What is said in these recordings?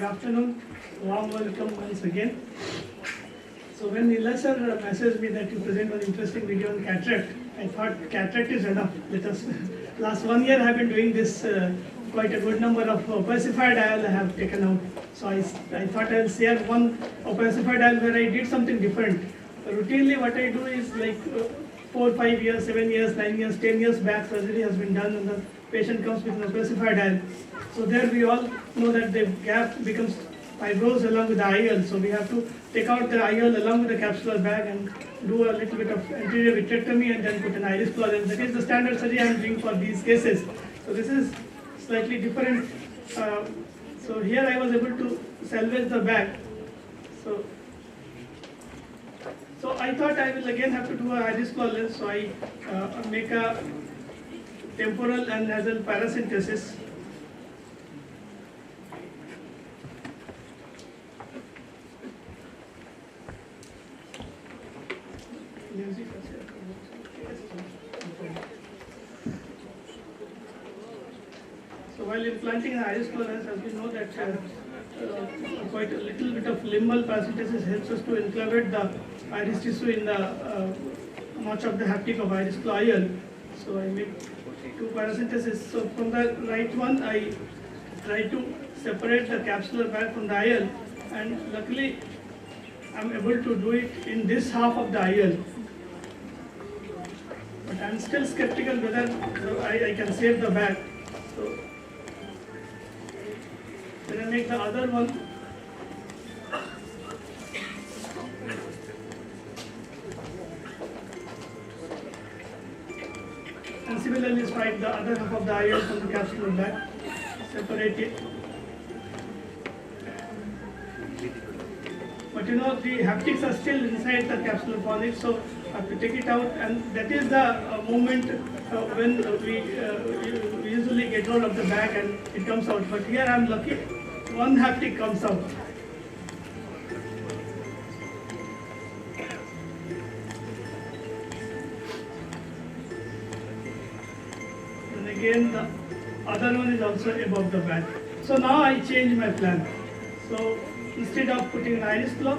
Good afternoon. Warm welcome once again. So when Nila sir messaged me that you present one interesting video on cataract, I thought cataract is enough. Let us. Last 1 year I have been doing this. Quite a good number of 𝗿𝗺𝗃𝗃 I have taken out. So I thought I will share one 𝗿𝗺𝗃𝗃 where I did something different. Routinely what I do is like 4, 5 years, 7 years, 9 years, 10 years back surgery has been done and the patient comes with an 𝗿𝗺𝗃𝗃. So there we all know that the gap becomes fibrous along with the IOL. So we have to take out the IOL along with the capsular bag and do a little bit of anterior vitrectomy and then put an iris claw. And that is the standard surgery I am doing for these cases. So this is slightly different. So here I was able to salvage the bag. So I thought I will again have to do a iris claw lens. So I make a temporal and nasal paracentesis. So while implanting an iris claw lens, as we know that quite a little bit of limbal paracentesis helps us to enclavate the iris tissue in the notch of the haptic of iris claw IOL. So I make 2 paracentesis. So from the right one, I try to separate the capsular bag from the IOL, and luckily I am able to do it in this half of the IOL. But I am still skeptical whether I can save the bag. So then I make the other one. And similarly strike the other half of the IOL from the capsular bag, separate it. But you know, the haptics are still inside the capsular phonics, so I have to take it out, and that is the moment when we usually get hold of the bag and it comes out. But here I am lucky, one haptic comes out. And again the other one is also above the bag. So now I change my plan. So instead of putting an iris claw,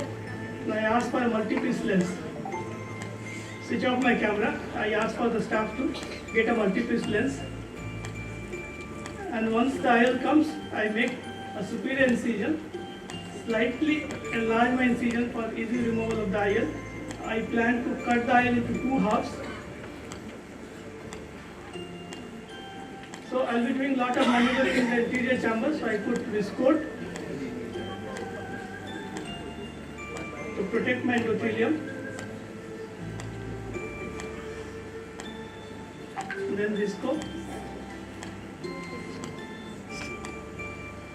I ask for a multi-piece lens. Switch off my camera. I ask for the staff to get a multi-piece lens. And once the IOL comes, I make a superior incision, slightly enlarge my incision for easy removal of the IOL. I plan to cut the IOL into 2 halves. So I will be doing lot of maneuvers in the anterior chamber. So I put viscoat to protect my endothelium. Then visco.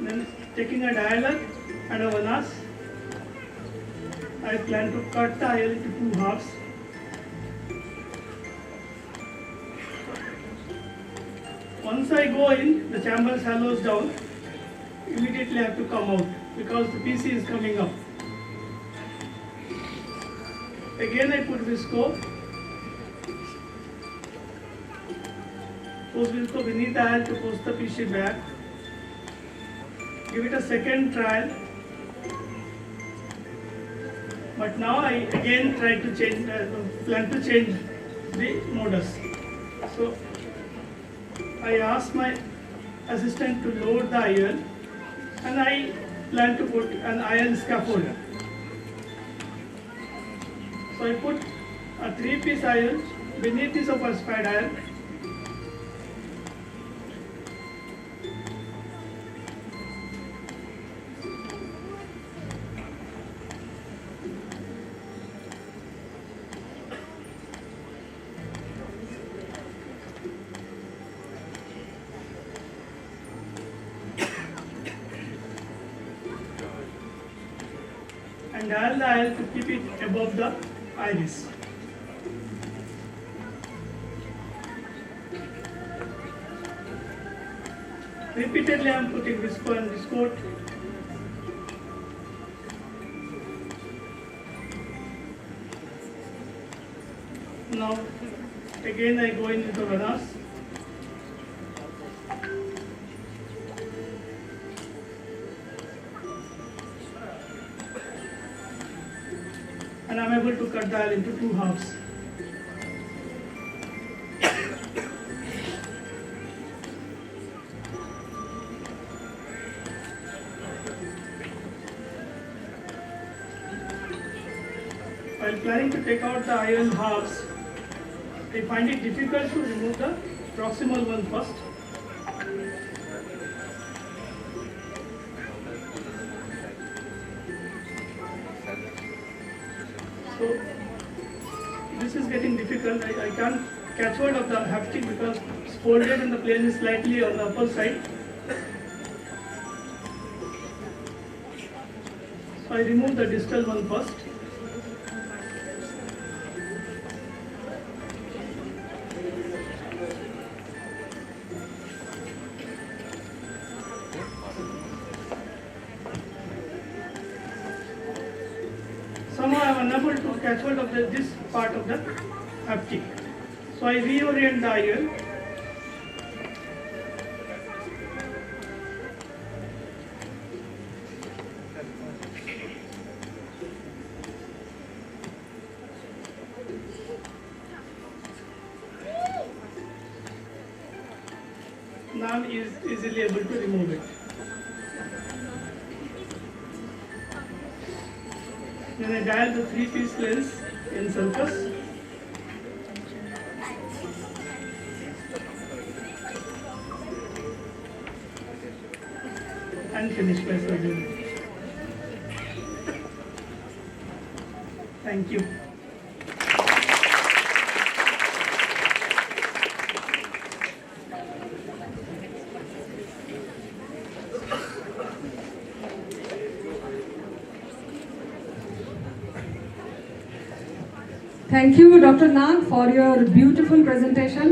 Then taking a dialer and a vanas, I plan to cut the IOL into 2 halves. Once I go in, the chamber shallows down, immediately I have to come out because the PC is coming up. Again I put visco. Post visco beneath the IOL to post the PC back. Give it a second trial. But now I again try to change, plan to change the modus. So I ask my assistant to load the IOL, and I plan to put an IOL scaffold. So I put a 3-piece IOL beneath this 𝗿𝗺𝗃𝗃 IOL. And dial the IOL to keep it above the iris. Repeatedly I am putting visco and viscoat. Now again I go into the vanas. and I'm able to cut the aisle into two halves. While planning to take out the iron halves, I find it difficult to remove the proximal one first. So this is getting difficult. I can't catch hold of the haptic because it's folded and the plane is slightly on the upper side. So I remove the distal one first. Somehow I am unable to catch hold of this part of the haptic. So I reorient the iron. Now I am easily able to remove it. Then I dial the 3-piece lens in surface. And finish my surgery. Thank you. Thank you, Dr. Nag, for your beautiful presentation.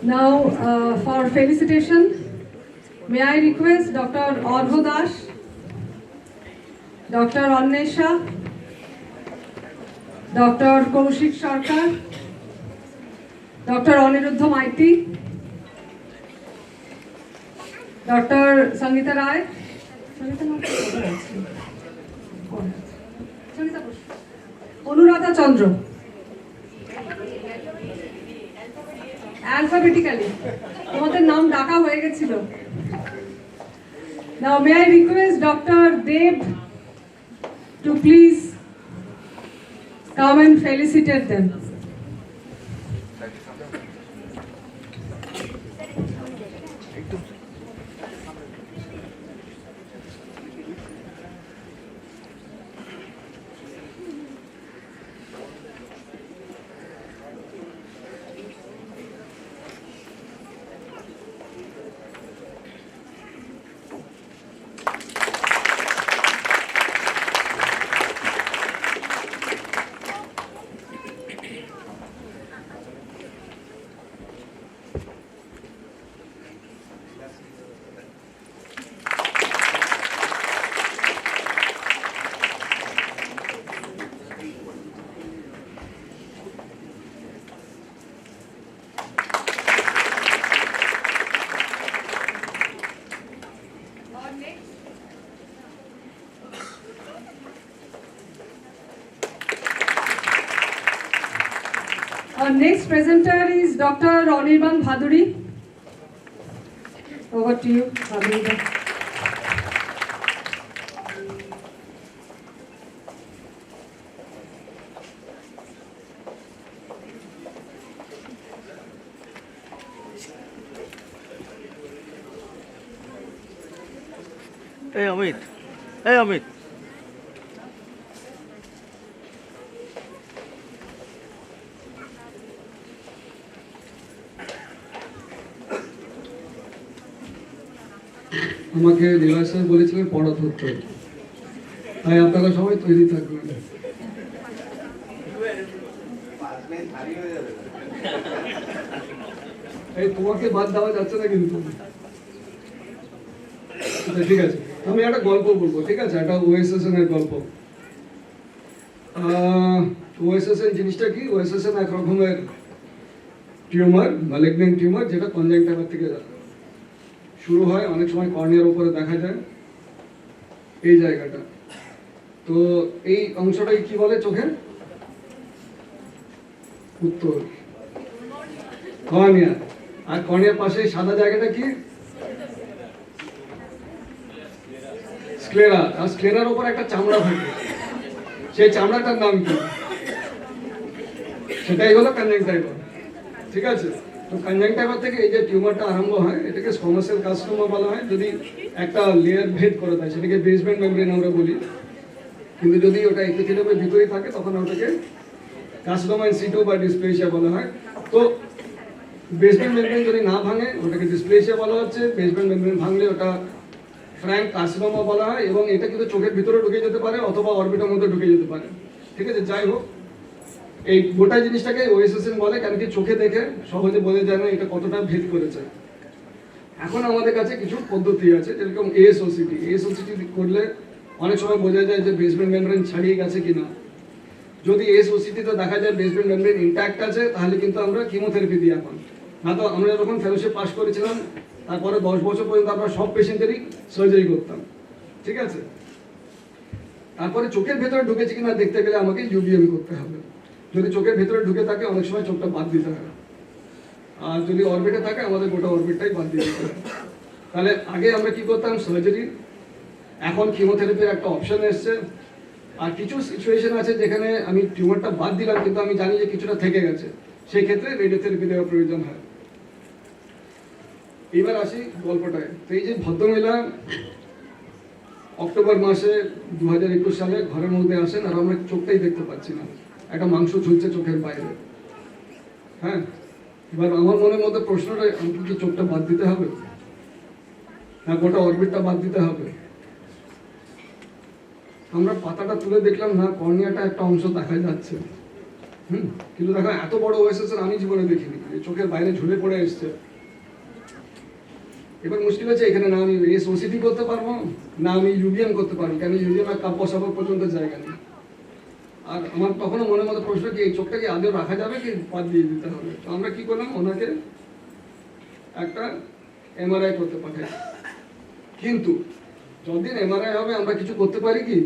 Now, for felicitation, may I request Dr. 𝗷𝗏𝗄𝗏, Dr. 𝗦𝗂𝘀𝗀𝗿𝗏, Dr. 𝗘𝗺𝗄𝗿𝗄𝗏, Dr. 𝗕𝗏𝗄𝗿𝗄𝗏, Dr. Sangeeta Rai, Anuradha Chandra, alphabetically. তোমাদের নাম ডাকা হয়ে গেছিল। Now may I request Dr. Dev to please come and felicitate them. Our next presenter is Dr. 𝗕𝗏𝗏𝗿𝗏। Over to you, Abhinida. Hey Amit. Hey Amit. আমাকে নীলা sir বলেছিলেন পড়া ধরতে, তাই আপনারা সবাই তৈরি থাকবেন। এই তোমাকে বাদ দেওয়া যাচ্ছে না কিন্তু। ঠিক আছে, আমি একটা গল্প বলবো, ঠিক আছে? একটা ওএসএসএন এর গল্প। ওএসএসএন জিনিসটা কি? ওএসএসএন এক রকমের টিউমার, ম্যালিগন্যান্ট টিউমার, যেটা কনজাংক্টিভা থেকে শুরু হয়, অনেক সময় কর্নিয়ার উপরে দেখা যায় এই জায়গাটা। তো এই অংশটাই কি বলে চোখের? উত্তর কর্নিয়া। আর কর্নিয়ার পাশে সাদা জায়গাটা কি? স্ক্লেরা। আর স্ক্লেরার উপর একটা চামড়া থাকে, সেই চামড়াটার নাম কি? সেটাই হলো কনজাংক্টিভা। ঠিক আছে? তো কনজাংক্টিভা থেকে এই যে টিউমারটা আরম্ভ হয়, এটাকে স্কোয়ামাস সেল কার্সিনোমা বলা হয় যদি একটা লেয়ার ভেদ করে দেয়, সেটাকে বেসমেন্ট মেমব্রেন আমরা বলি। কিন্তু যদি ওটা এপিথেলিয়ামের ভিতরেই থাকে তখন ওটাকে কার্সিনোমা ইন সিটু বা ডিসপ্লেসিয়া বলা হয়। তো বেসমেন্ট মেমব্রেন যদি না ভাঙে ওটাকে ডিসপ্লেসিয়া বলা হচ্ছে, বেসমেন্ট মেমব্রেন ভাঙলে ওটা ফ্র্যাঙ্ক কার্সিনোমা বলা হয়। এবং এটা কিন্তু চোখের ভিতরে ঢুকে যেতে পারে অথবা অরবিটের মধ্যে ঢুকে যেতে পারে। ঠিক আছে? যাই হোক, এই গোটা জিনিসটাকে ওএসএসএন বলে, কারণ কি চোখে দেখে সহজে বোঝা যায় না এটা কতটা ভেদ করেছে। এখন আমাদের কাছে কিছু পদ্ধতি আছে, যেরকম এএসওসিটি। এএসওসিটি করলে অনেক সময় বোঝা যায় যে বেসমেন্ট মেমব্রেন ছাড়িয়ে গেছে কিনা। যদি এএসওসিটিতে দেখা যায় বেসমেন্ট মেমব্রেন ইন্ট্যাক্ট আছে, তাহলে কিন্তু আমরা কিমোথেরাপি দিই এখন। না তো আমরা যখন ফেলোশিপ পাস করেছিলাম তারপরে 10 বছর পর্যন্ত আমরা সব পেশেন্টেরই সার্জারি করতাম। ঠিক আছে? তারপরে চোখের ভেতরে ঢুকেছে কিনা দেখতে গেলে আমাকে ইউবিএম করতে হবে। যদি চোখের ভেতরে ঢুকে থাকে অনেক সময় চোখটা বাদ দিতে হয়, আর যদি অরবিটে থাকে আমাদের গোটা অরবিটটাই বাদ দিয়ে দিতে হয়। তাহলে আগে আমরা কি করতাম? সার্জারি। এখন কিমোথেরাপির একটা অপশন এসছে। আর কিছু সিচুয়েশন আছে যেখানে আমি টিউমারটা বাদ দিলাম কিন্তু আমি জানি যে কিছুটা থেকে গেছে, সেই ক্ষেত্রে রেডিওথেরাপি দেওয়ার প্রয়োজন হয়। এবার আসি গল্পটায়। তো এই যে ভদ্রমহিলা অক্টোবর মাসে 2021 সালে ঘরের মধ্যে আসেন, আর আমরা চোখটাই দেখতে পাচ্ছি না, একটা মাংস ঝুলছে চোখের বাইরে। হ্যাঁ, এবার আমার মনের মধ্যে প্রশ্নটা, আমাকে কি চোখটা বাদ দিতে হবে না গোটা অরবিটটা বাদ দিতে হবে? আমরা পাতাটা তুলে দেখলাম না, কর্নিয়াটা একটা অংশ দেখা যাচ্ছে। কিন্তু দেখো এত বড় ওএসএসএন আমি জীবনে দেখিনি, চোখের বাইরে ঝুলে পড়ে এসছে। এবার মুশকিল হচ্ছে এখানে না আমি এএসওসিটি করতে পারবো না আমি ইউবিএম করতে পারবো, কেন ইউবিএম আর 𝗕𝗏 পর্যন্ত জায়গা নেই। আর আমার তখনও মনের মধ্যে প্রশ্ন কি এই চোখটা কি আদৌ রাখা যাবে কি বাদ দিয়ে দিতে হবে? তো আমরা কি করলাম, ওনাকে একটা এমআরআই করতে পাঠাই। কিন্তু যতদিন এমআরআই হবে আমরা কিছু করতে পারি কি?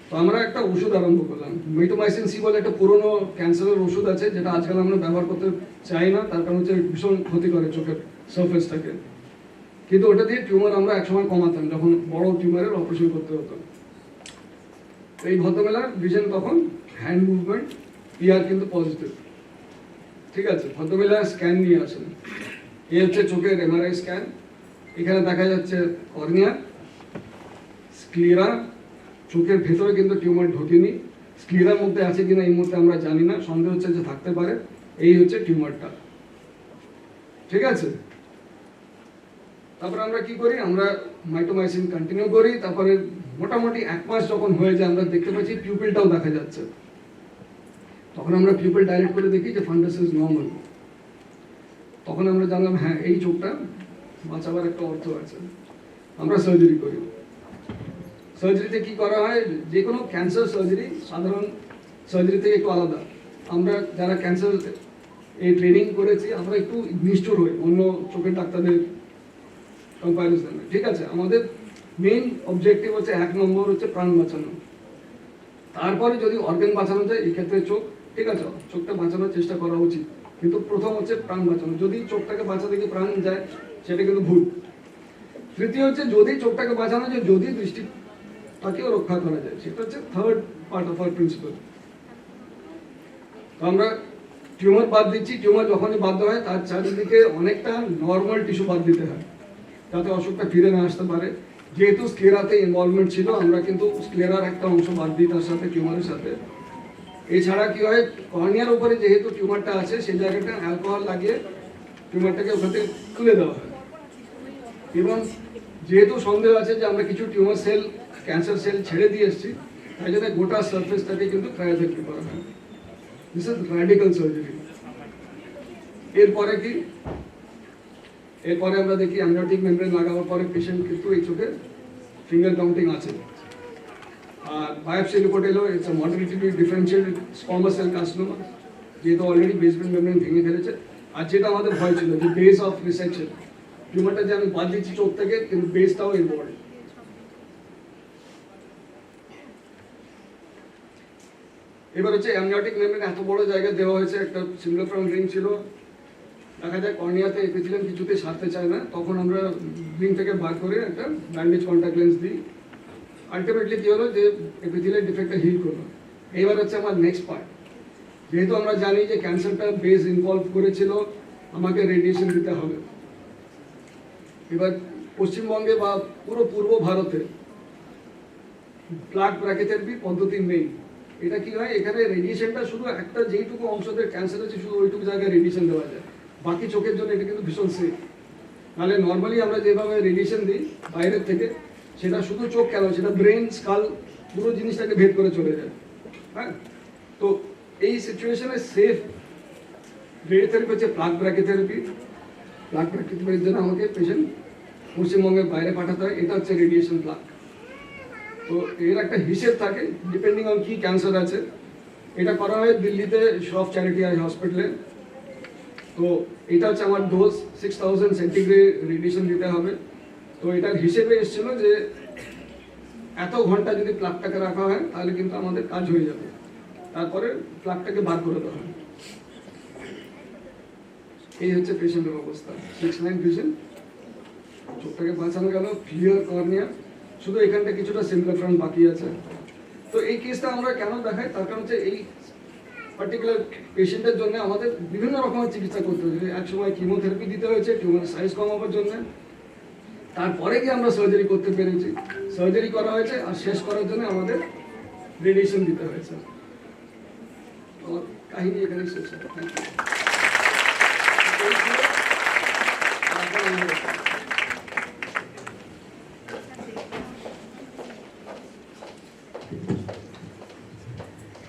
তো আমরা একটা ওষুধ আরম্ভ করলাম। 𝗰𝗂𝗪𝐶 বলে একটা পুরনো ক্যান্সারের ওষুধ আছে, যেটা আজকাল আমরা ব্যবহার করতে চাই না, তার কারণ হচ্ছে ভীষণ ক্ষতি করে চোখের সারফেসটাকে। কিন্তু ওটা দিয়ে টিউমার আমরা একসময় কমাতাম যখন বড় টিউমারের অপারেশন করতে হতো। এই ভদ্রমহিলার ভিশন তখন হ্যান্ড মুভমেন্ট, কিন্তু পজিটিভ। ঠিক আছে? ভদ্রমহিলা স্ক্যান নিয়ে আসেন। এই হচ্ছে চোখের এমআরআই স্ক্যান। এখানে দেখা যাচ্ছে কর্নিয়া, স্ক্লেরা। চোখের ভেতরে কিন্তু টিউমার ঢোকেনি। স্ক্লেরার মধ্যে আছে কিনা এই মুহূর্তে আমরা জানি না, সন্দেহ হচ্ছে যে থাকতে পারে। এই হচ্ছে টিউমারটা। ঠিক আছে? তারপরে আমরা কি করি, আমরা মাইটোমাইসিন কন্টিনিউ করি। তারপরে মোটামুটি 1 মাস যখন হয়ে যায় আমরা দেখতে পাচ্ছি পিউপিলটাও দেখা যাচ্ছে। তখন আমরা পিউপিল ডাইরেক্ট করে দেখি যে ফান্ডাস ইজ নর্মাল। তখন আমরা জানলাম হ্যাঁ এই চোখটা বাঁচাবার একটা অর্থ আছে। আমরা সার্জারি করি। সার্জারিতে কি করা হয়, যে কোনো ক্যান্সার সার্জারি সাধারণ সার্জারি থেকে একটু আলাদা। আমরা যারা ক্যান্সার এই ট্রেনিং করেছি আমরা একটু নিষ্ঠুর হই অন্য চোখের ডাক্তারদের কম্পারিজনে। ঠিক আছে? আমাদের মেইন অবজেক্টিভ হচ্ছে 1 নম্বর হচ্ছে প্রাণ বাঁচানো। তারপরে যদি অর্গান বাঁচানো যায়, এই ক্ষেত্রে চোখ। ঠিক আছে? চোখটা বাঁচানোর চেষ্টা করা উচিত, কিন্তু প্রথম হচ্ছে প্রাণ বাঁচানো। যদি চোখটাকে বাঁচাতে গিয়ে প্রাণ যায় সেটা কিন্তু ভুল। তৃতীয় হচ্ছে যদি চোখটাকে বাঁচানো যায়, যদি দৃষ্টিটাকেও রক্ষা করা যায়, সেটা হচ্ছে third part of our principal. তো আমরা টিউমার বাদ দিচ্ছি। টিউমার যখনই বাদ দেওয়া হয় তার চারিদিকে অনেকটা নর্মাল টিস্যু বাদ দিতে হয়, যাতে অসুখটা ফিরে না আসতে পারে। যেহেতু স্ক্লেরাতে ইনভলভমেন্ট ছিল, আমরা কিন্তু স্ক্লেরার একটা অংশ বাদ দিই তার সাথে, টিউমারের সাথে। এছাড়া কি হয়, কর্নিয়ার উপরে যেহেতু টিউমারটা আছে সেই জায়গাটা অ্যালকোহল লাগিয়ে টিউমারটাকে ওখান থেকে তুলে দেওয়া হয়। এবং যেহেতু সন্দেহ আছে যে আমরা কিছু টিউমার সেল, ক্যান্সার সেল ছেড়ে দিয়ে এসেছি, তাই জন্য গোটা সারফেসটাকে কিন্তু ক্রায়োথেরাপি করা হয়। This is radical surgery. এরপরে কি, এরপরে আমরা দেখি অ্যামনিওটিক মেমব্রেন লাগানোর পরে পেশেন্ট কিন্তু এই চোখে ফিঙ্গার কাউন্টিং আছে। আর বায়োপসি রিপোর্ট এলো, it's moderately differentiated squamous cell carcinoma, যেহেতু অলরেডি বেসমেন্ট মেমব্রেন ভেঙে ফেলেছে। আর যেটা আমাদের ভয় ছিল যে বেস অফ রিসেকশন, টিউমারটা যে আমি বাদ দিচ্ছি চোখ থেকে কিন্তু বেসটাও ইনভলভ। এবার হচ্ছে অ্যামনিওটিক মেমব্রেন এত বড় জায়গা দেওয়া হয়েছে, একটা সিমপ্লিফায়ার রিং ছিল, দেখা যায় কর্নিয়াতে এপিথেলিয়াম কিছুতে সারতে চায় না, তখন আমরা রিং থেকে বার করে একটা ব্যান্ডেজ কন্ট্যাক্ট লেন্স দিই। আলটিমেটলি কি হলো যে এপিথেলিয়াল ডিফেক্টটা হিল করলো। এইবার হচ্ছে আমার নেক্সট পার্ট, যেহেতু আমরা জানি যে ক্যান্সারটা বেস ইনভলভ করেছিল, আমাকে রেডিয়েশন দিতে হবে। এবার পশ্চিমবঙ্গে বা পুরো পূর্ব ভারতে প্লাক ব্র্যাকেথেরাপি পদ্ধতি নেই। এটা কি হয়, এখানে রেডিয়েশনটা শুধু একটা যেইটুকু অংশদের ক্যান্সার আছে শুধু ওইটুকু জায়গায় রেডিয়েশন দেওয়া যায়, বাকি চোখের জন্য এটা কিন্তু ভীষণ সেফ। নাহলে নর্মালি আমরা যেভাবে রেডিয়েশন দিই বাইরের থেকে, সেটা শুধু চোখ কেন, সেটা ব্রেন স্কাল পুরো জিনিসটাকে ভেদ করে চলে যায়। হ্যাঁ, তো এই সিচুয়েশনে সেফ রেডিওথেরাপি হচ্ছে প্লাক ব্র্যাকেথেরাপি। প্লাক ব্র্যাকেথেরাপির জন্য আমাকে পেশেন্ট পশ্চিমবঙ্গের বাইরে পাঠাতে হয়, এটা হচ্ছে রেডিয়েশন প্লাক। তো এর একটা হিসেব থাকে ডিপেন্ডিং অন কি ক্যান্সার আছে। এটা করা হয় দিল্লিতে সব চ্যারিটি আই হসপিটালে। তো এটা হচ্ছে আমার ডোজ 6000 সেন্টিগ্রেড রেডিয়েশন দিতে হবে। তো এটার হিসেবে এসেছিল যে এত ঘন্টা যদি প্লাকটাকে রাখা হয় তাহলে কিন্তু আমাদের কাজ হয়ে যাবে, তারপরে প্লাকটাকে বার করে দেওয়া হয়। এই হচ্ছে পেশেন্টের অবস্থা। 6-9 ভিশন, চোখটাকে বাঁচানো গেল, ক্লিয়ার কর্নিয়া, শুধু এখানটা কিছুটা সিমপ্লিফায়ার বাকি আছে। তো এই কেসটা আমরা কেন দেখাই, তার কারণ হচ্ছে এই পার্টিকুলার পেশেন্টের জন্য আমাদের বিভিন্ন রকমের চিকিৎসা করতে হয়েছে। এক সময় কিমোথেরাপি দিতে হয়েছে টিউমারের সাইজ কমাবার জন্য, তারপরে কি আমরা সার্জারি করতে পেরেছি, সার্জারি করা হয়েছে, আর শেষ করার জন্য আমাদের রেডিয়েশন দিতে হয়েছে। তো কাহিনী এখানে শেষ হয়। Thank you.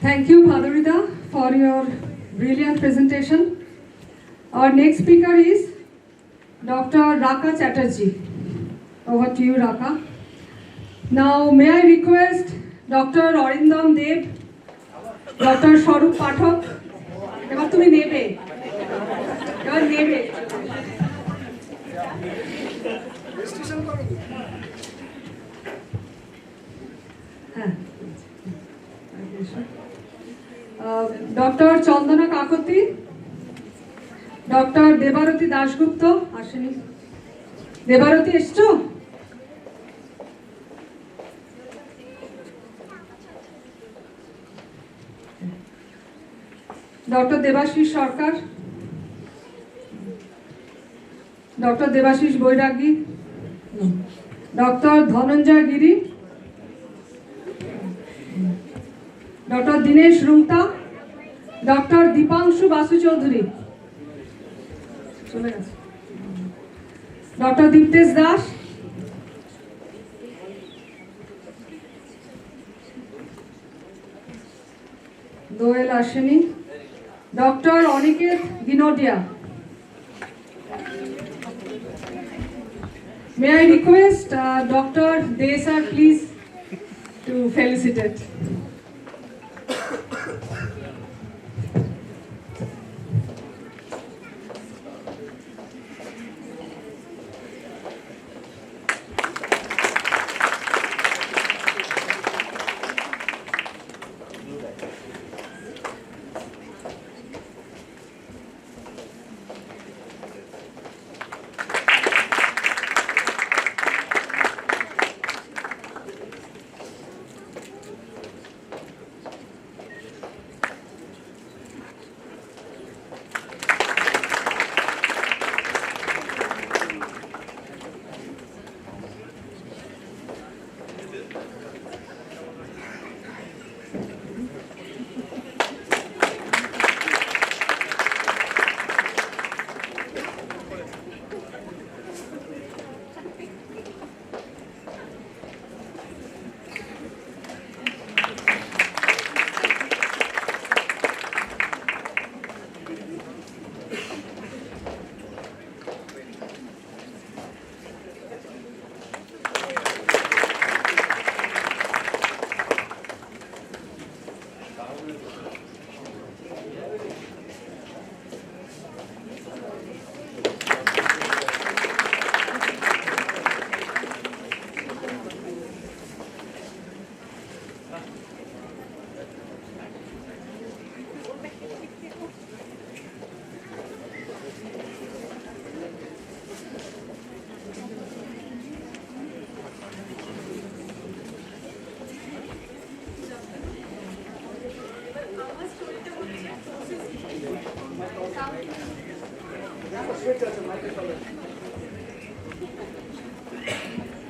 Thank you, 𝗤𝗺𝗿𝗃, for your brilliant presentation. Our next speaker is Dr. 𝗥𝗂𝗀 Chatterjee. Over to you, 𝗥𝗂. Now, may I request Dr. Arindam Deb, Dr. Swarup পাঠক, এবার তুমি নেবে, এবার নেবে। হ্যাঁ, ডক্টর চন্দনা কাকতি, ডক্টর দেবারতী দাশগুপ্ত আসেনি, দেবারতী এসছো? Doctor Debashis Sarkar, doctor Debashis Bairagi, doctor Dhananjay Giri, doctor Dinesh Rungta, doctor Dipanshu Basu Chowdhury চলে গেছে, ডক্টর দীপ্তেশ দাস, দোয়েল আসেনি, doctor Aniket Ginodia. May I request Dr. Dey sir please to felicitate.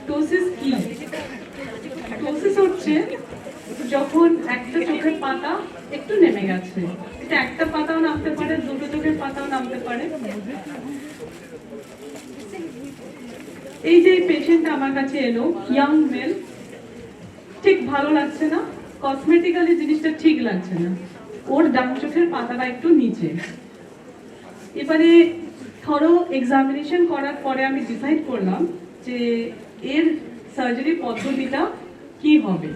Ptosis কি? টোসিস হচ্ছে যখন একটা চোখের পাতা একটু নেমে গেছে, এটা একটা পাতাও নামতে পারে, দুটো চোখের পাতাও নামতে পারে। এই যে পেশেন্ট আমার কাছে এলো, ইয়াং মেল, ঠিক ভালো লাগছে না, কসমেটিক্যালি জিনিসটা ঠিক লাগছে না, ওর ডান চোখের পাতাটা একটু নিচে। এবারে থরো এক্সামিনেশন করার পরে আমি ডিসাইড করলাম যে এর সার্জারি পদ্ধতিটা কি হবে।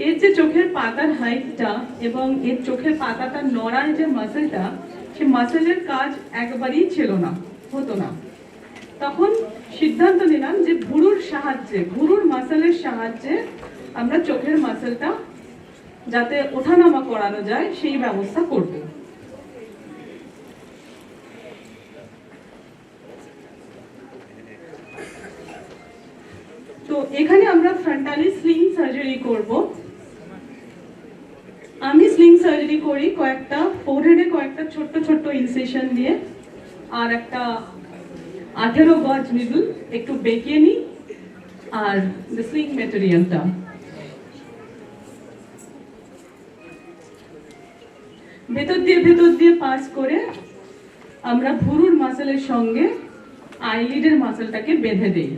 এর যে চোখের পাতার হাইটটা এবং এর চোখের পাতাটা নড়ার যে মাসেলটা, সে মাসেলের কাজ একবারই ছিল না, হতো না। তখন সিদ্ধান্ত নিলাম যে ভুরুর সাহায্যে, ভুরুর মাসেলের সাহায্যে আমরা চোখের মাসেলটা যাতে ওঠানামা করানো যায় সেই ব্যবস্থা করব। তো এখানে আমরা ফ্রন্টালি স্লিং সার্জারি করব। আমি স্লিং সার্জারি করি কয়েকটা ফোরহেডে কয়েকটা ছোট্ট ছোট্ট ইনসেশন দিয়ে, আর একটা 18 গজ নিডল একটু বেঁকিয়ে নিই, আর স্লিং ম্যাটেরিয়ালটা ভেতর দিয়ে পাস করে আমরা ভুরুর মাসেলের সঙ্গে আইলিডের মাসেলটাকে বেঁধে দেই।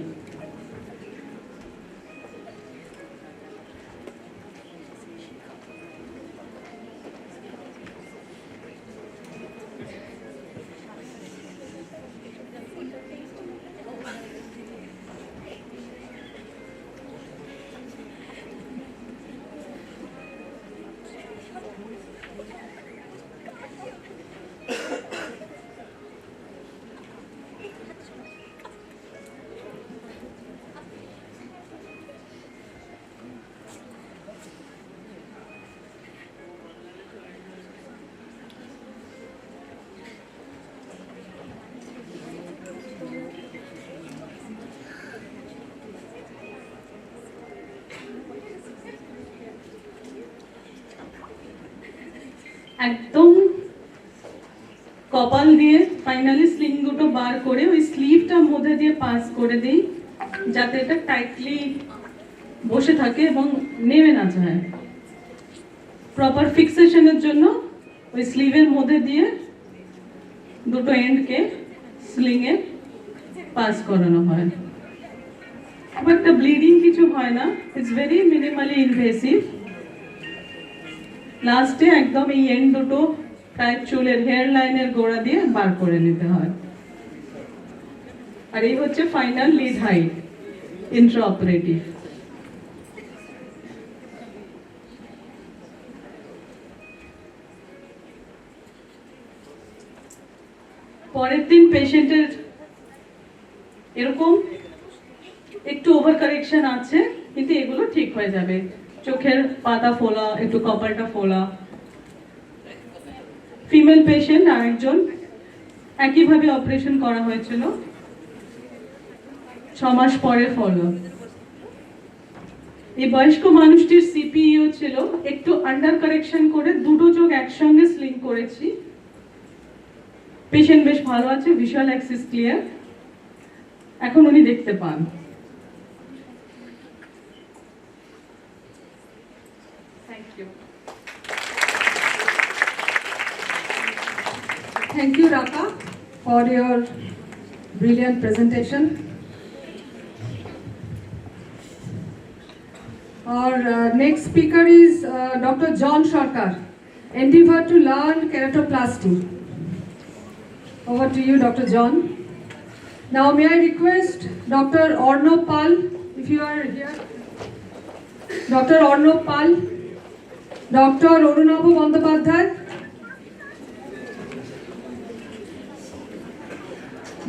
একদম কপাল দিয়ে ফাইনালি স্লিং দুটো বার করে ওই স্লিভটার মধ্যে দিয়ে পাস করে দেই, যাতে এটা টাইটলি বসে থাকে এবং নেমে না যায়। প্রপার ফিক্সেশনের জন্য ওই স্লিভের মধ্যে দিয়ে দুটো এন্ডকে স্লিংয়ে পাস করানো হয়। খুব একটা ব্লিডিং কিছু হয় না, ইটস ভেরি মিনিমালি ইনভেসিভ। লাস্টে একদম এই এন্ড দুটো প্রায় চুলের হেয়ার লাইনের গোড়া দিয়ে বার করে নিতে হয়। আর এই হচ্ছে final lead height Intra operative. পরের দিন পেশেন্টের এরকম একটু ওভার কারেকশন আছে, কিন্তু এগুলো ঠিক হয়ে যাবে। চোখের পাতা ফোলা, একটু কপালটা ফোলা। ফিমেল পেশেন্ট আরেকজন, একইভাবে অপারেশন করা হয়েছিল, 6 মাস পরে ফলো। এই বয়স্ক মানুষটির সিপিইও ছিল, একটু আন্ডার কারেকশন করে দুটো চোখ একসঙ্গে স্লিং করেছি। পেশেন্ট বেশ ভালো আছে, ভিজুয়াল অ্যাক্সিস ক্লিয়ার, এখন উনি দেখতে পান। Thank you, Raka, for your brilliant presentation. Our next speaker is Dr. John Sarkar, endeavor to learn keratoplasty. Over to you, Dr. John. Now, may I request Dr. 𝗷𝗏𝗏𝗵, if you are here, Dr. 𝗷𝗏𝗏𝗵, Dr. 𝗰𝗂𝗹𝗵𝗿𝗀,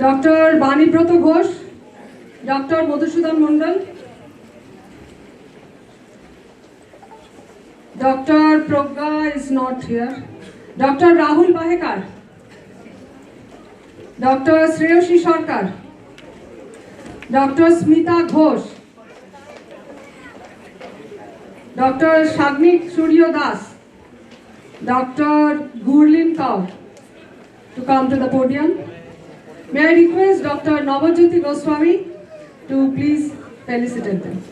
Dr. Banibrata Ghosh, Dr. Madhusudan Mondal, Dr. Pragya is not here, Dr. Rahul বাহেকার, Dr. Shreyasi Sarkar, Dr. Smita Ghosh, Dr. Sagnik Surya Das, Dr. 𝗘𝗺𝗯𝗿 to come to the podium. May I request Dr. 𝗦𝘂𝗀𝗁𝗏 to please felicitate them.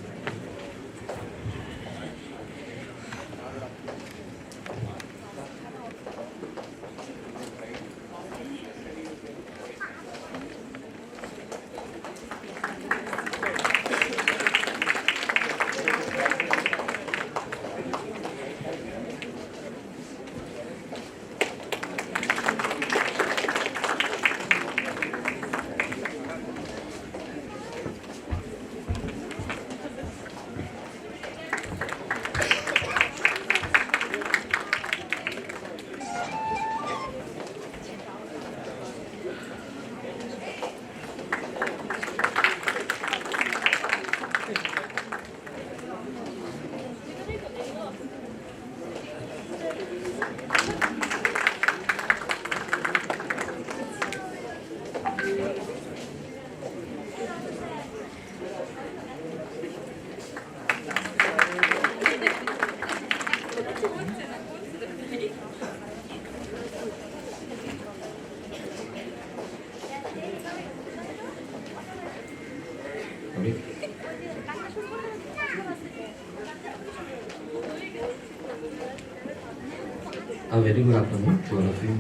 A very good afternoon to all of you.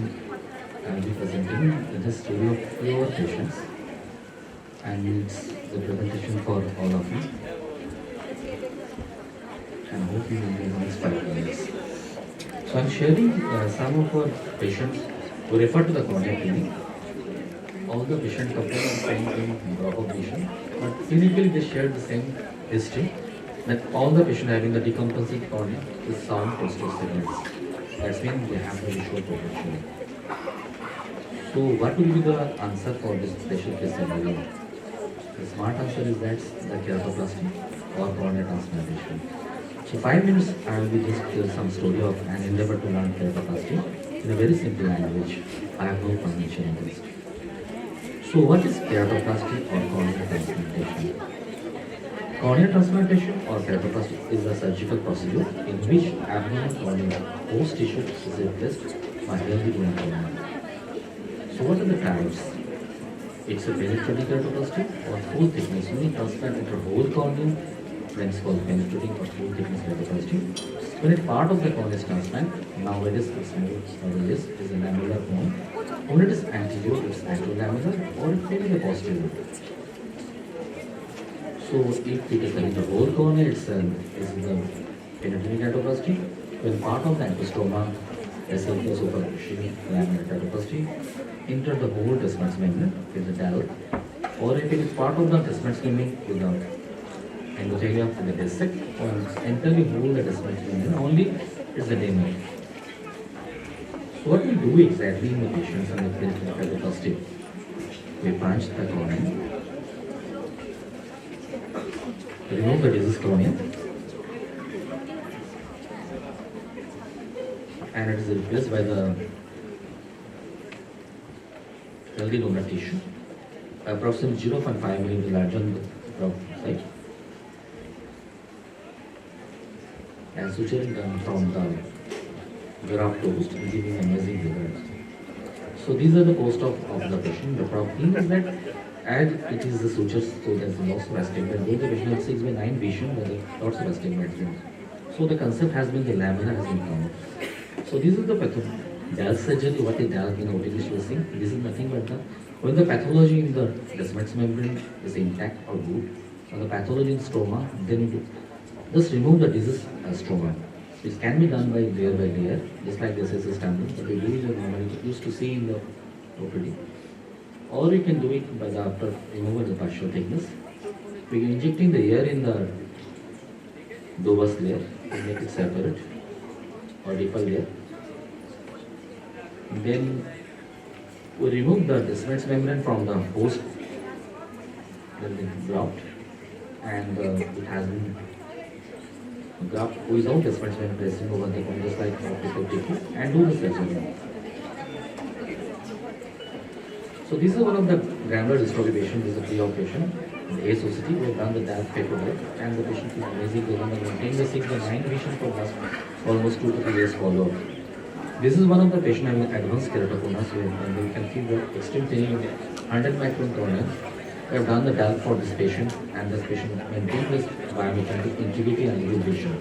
I will be presenting the story of your patients, and it's the presentation for all of you. And I hope you will be inspired by this. So I'm sharing some of our patients who refer to the cornea clinic. All the patient complain of same drop of vision, but clinically they shared the same history that all the patients having the decompensated cornea with sound posterior segments. That's when they have the visual potential. So what will be the answer for this special case scenario? The smart answer is that the keratoplasty or cornea transplantation. So 5 minutes I will be just tell some story of an endeavor to learn keratoplasty in a very simple language. I have no financial interest. So what is keratoplasty or cornea transplantation? Cornea transplantation or keratoplasty is a surgical procedure in which abnormal cornea host tissue is replaced by healthy bone cornea. So what are the types? It's a penetrating keratoplasty or full thickness. When you transplant into whole cornea, then it's called penetrating or full thickness keratoplasty. When it's part of the cornea transplant, nowadays it's more nowadays is a lamellar bone. When it is anterior, it's anterolamellar, or it may be the posterior. So if it is in the whole cornea, it's the penetrating keratoplasty. When part of the angiostoma, SLK superficial laminar keratoplasty, enter the whole Dsmax membrane with the 𝗘𝗺, or if it is part of the Dsmax membrane with the endothelium with the dissect, or entirely whole the Dsmax membrane, only is the 𝗘𝗺. So what we do exactly in the patients and the penetrating keratoplasty? We punch the cornea, remove the diseased cornea, and it is replaced by the healthy donor tissue, approximately 0.5 mm larger than the drop site, and suturing them from the graft host, giving amazing results. So these are the post of the patient. The problem is that as it is the sutures, so there's lots of astigmatism. Though the patient has 6/9 vision, but lots of astigmatism. So the concept has been the lamina has been found. So this is the 𝗘𝗺 surgery. What is 𝗘𝗺 in OTC seeing? This is nothing but when the pathology in the Dsmax membrane is intact or good, or the pathology in stroma, then you just remove the disease stroma. This can be done by layer, just like this is a standard. But we do it normally used to see in the OPD. Or we can do it by the after removal of the partial thickness. We are injecting the air in the dobus layer to make it separate, or deeper layer. Then we remove the Dsmax membrane from the host, the graft, and it has been graft without Dsmax membrane pressing over the cornea, just like optical tissue, and do the surgery. So this is one of the granular dystrophy patient. This is a pre-operation. The ASOCT, we have done the 𝗘𝗺 paperwork, and the patient is amazing. They have maintained the 6/9 vision for last almost 2 to 3 years follow-up. This is one of the patient having advanced keratoconus, and you can see the extreme thinning of 100 micron cornea. We have done the DALP for this patient, and this patient maintained this biomechanical integrity and good vision.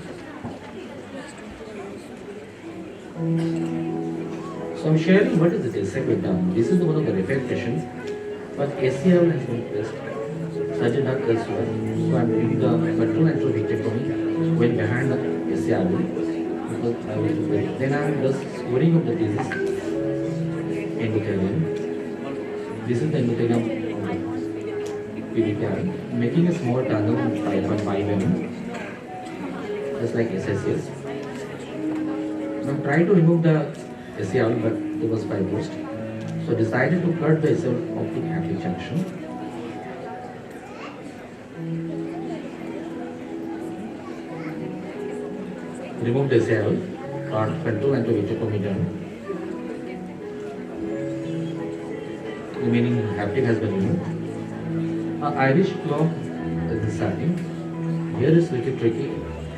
So I'm sharing what is the 𝗘𝗺𝗃 we've done. This is one of the referred patients, but ACL has been placed. Surgery done elsewhere. So I'm doing the frontal vitrectomy when behind the ACL. Then I'm just scoring of the disease endothelium. This is the endothelium of the PDPR. Making a small tunnel 5.5 mm, just like SSS. Now trying to remove the ACL, but it was fibrosed. So decided to cut the ACL optic haptic junction. Remove the ACL, frontal and vitrectomy done. Remaining haptic has been removed. Irish claw is starting. Here is little tricky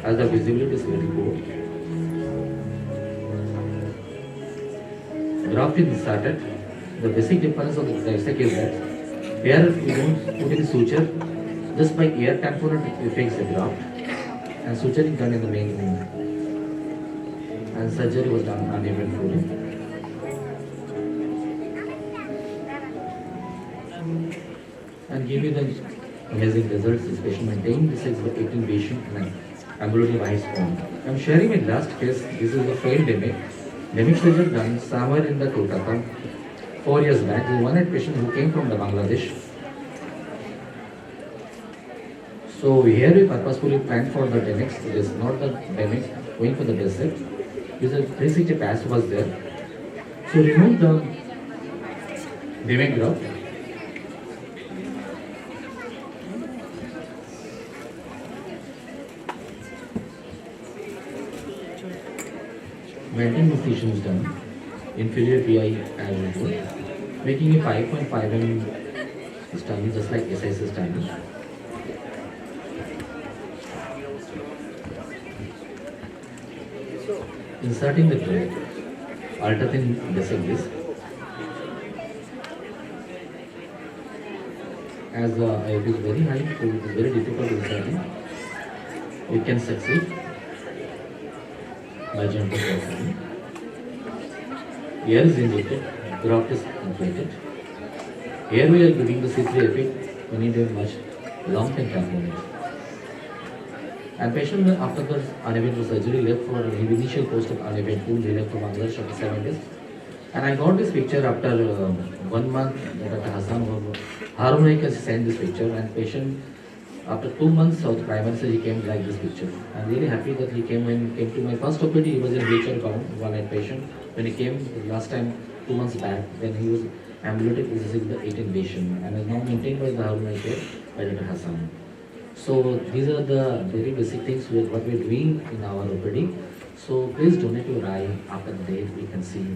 as the visibility is little poor. Graft is started. The basic difference of the 𝗘𝗺𝗃 is that here we don't put any suture. Just by air component we fix the graft, and suturing done in the main room. And surgery was done uneventfully. And give you the amazing results. This patient maintained the 6/18 vision and ambulatory wise form. I'm sharing my last case. This is the failed 𝗘𝗺𝗃 surgery done somewhere in the Kolkata 4 years back. The one patient who came from the Bangladesh. So here we purposefully planned for the 𝗘𝗺𝗃. It is not the 𝗘𝗺𝗃 going for the bicep. This is 360 pass was there. So remove the 𝗘𝗺𝗃 graft. Venting incision is done. Inferior PI as usual. Making a 5.5 mm style just like SIS style. Inserting the ultra-thin basic disc. As it is very high, so it is very difficult inserting. We can succeed by gentle pressing. Here is injected, graft is inflated. Here we are giving the C3 effect. We need a much long-term component. And patient after the uneventful surgery left for initial post of uneventful, he left for Bangladesh after 7 days. And I got this picture after 1 month. Dr. Hassan 𝗃𝗺𝗃 sent this picture, and patient after 2 months of the primary surgery he came like this picture. I'm really happy that he came when he came to my first OPD. He was in wheelchair bound, one-eyed patient. When he came last time 2 months back, then he was ambulatory possessing the 18 vision, and is now maintained by the 𝗃𝗺𝗃 by Dr. Hassan. So these are the very basic things with what we're doing in our OPD. So please donate your eye. After the date we can see.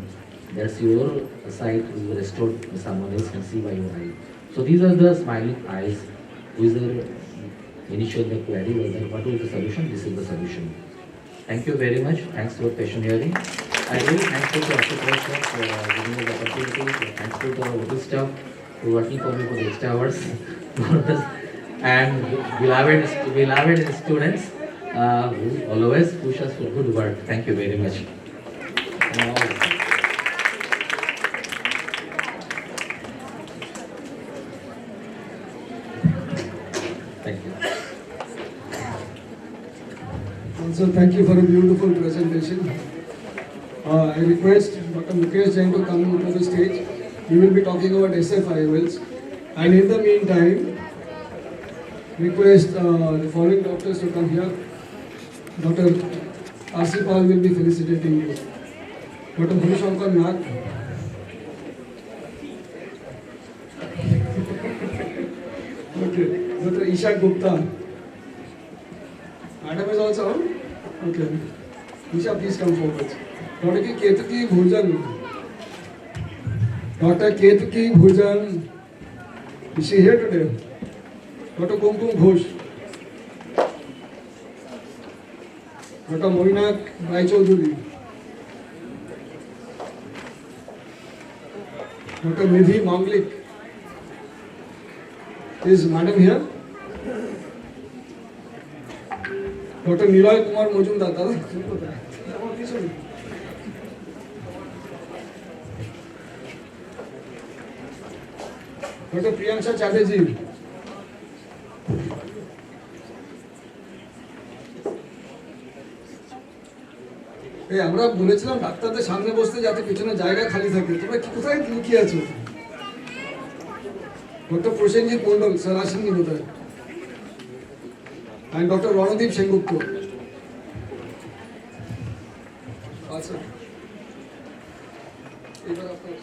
That's your sight will be restored. Someone else can see by your eye. So these are the smiling eyes. User initial the query whether what is the solution. This is the solution. Thank you very much. Thanks for patient hearing. I really thankful to Dr. 𝗃𝗺𝗃 for giving me the opportunity. Thankful to our office staff for working for me for the extra hours. And beloved students who always push us for good work. Thank you very much. Thank you. Also, thank you for a beautiful presentation. I request Dr. Mukesh Jain to come to the stage. He will be talking about SF IOLs. And in the meantime, request the following doctors to come here. Dr. 𝗷𝗵𝗂𝗿𝗆 will be felicitating you. Dr. 𝗰𝗂𝗀𝗄𝗆 Okay. Dr. 𝗖𝗂𝗀𝗄𝗆 Gupta. Madam is also on? Okay. Isha, please come forward. Dr. 𝗘𝗺𝗃𝗄𝗆 Dr. 𝗘𝗺𝗃𝗄𝗆 Is she here today? Dr. Kumkum Ghosh. Dr. Moinak Rai Chaudhuri. Dr. Nidhi Manglik. Is madam here? Dr. 𝗘𝗺𝗯𝗿𝗄𝗎, दादा. Dr. Priyansha Chatterjee. এই আমরা বলেছিলাম ডাক্তারদের সামনে বসতে যাতে পিছনে জায়গা খালি থাকে, তোমরা কি কোথায় লুকিয়ে আছো? ডক্টর প্রসেনজিৎ মন্ডল স্যার আসেননি বোধহয়, and Dr. রণদীপ সেনগুপ্ত। আচ্ছা, এবার আপনার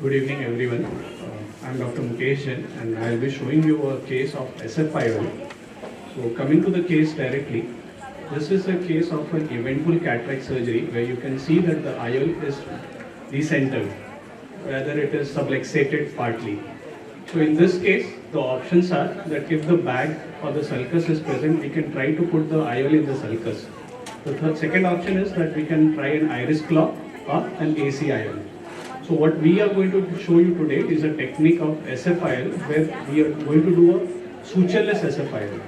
Good evening, everyone. I'm Dr. Mukesh Jain, and I'll be showing you a case of SF5L. So, coming to the case directly, this is a case of an eventful cataract surgery where you can see that the IOL is decentered, rather it is subluxated partly. So, in this case, the options are that if the bag or the sulcus is present, we can try to put the IOL in the sulcus. The second option is that we can try an iris claw or an AC IOL. So what we are going to show you today is a technique of SF5L where we are going to do a sutureless SF5L.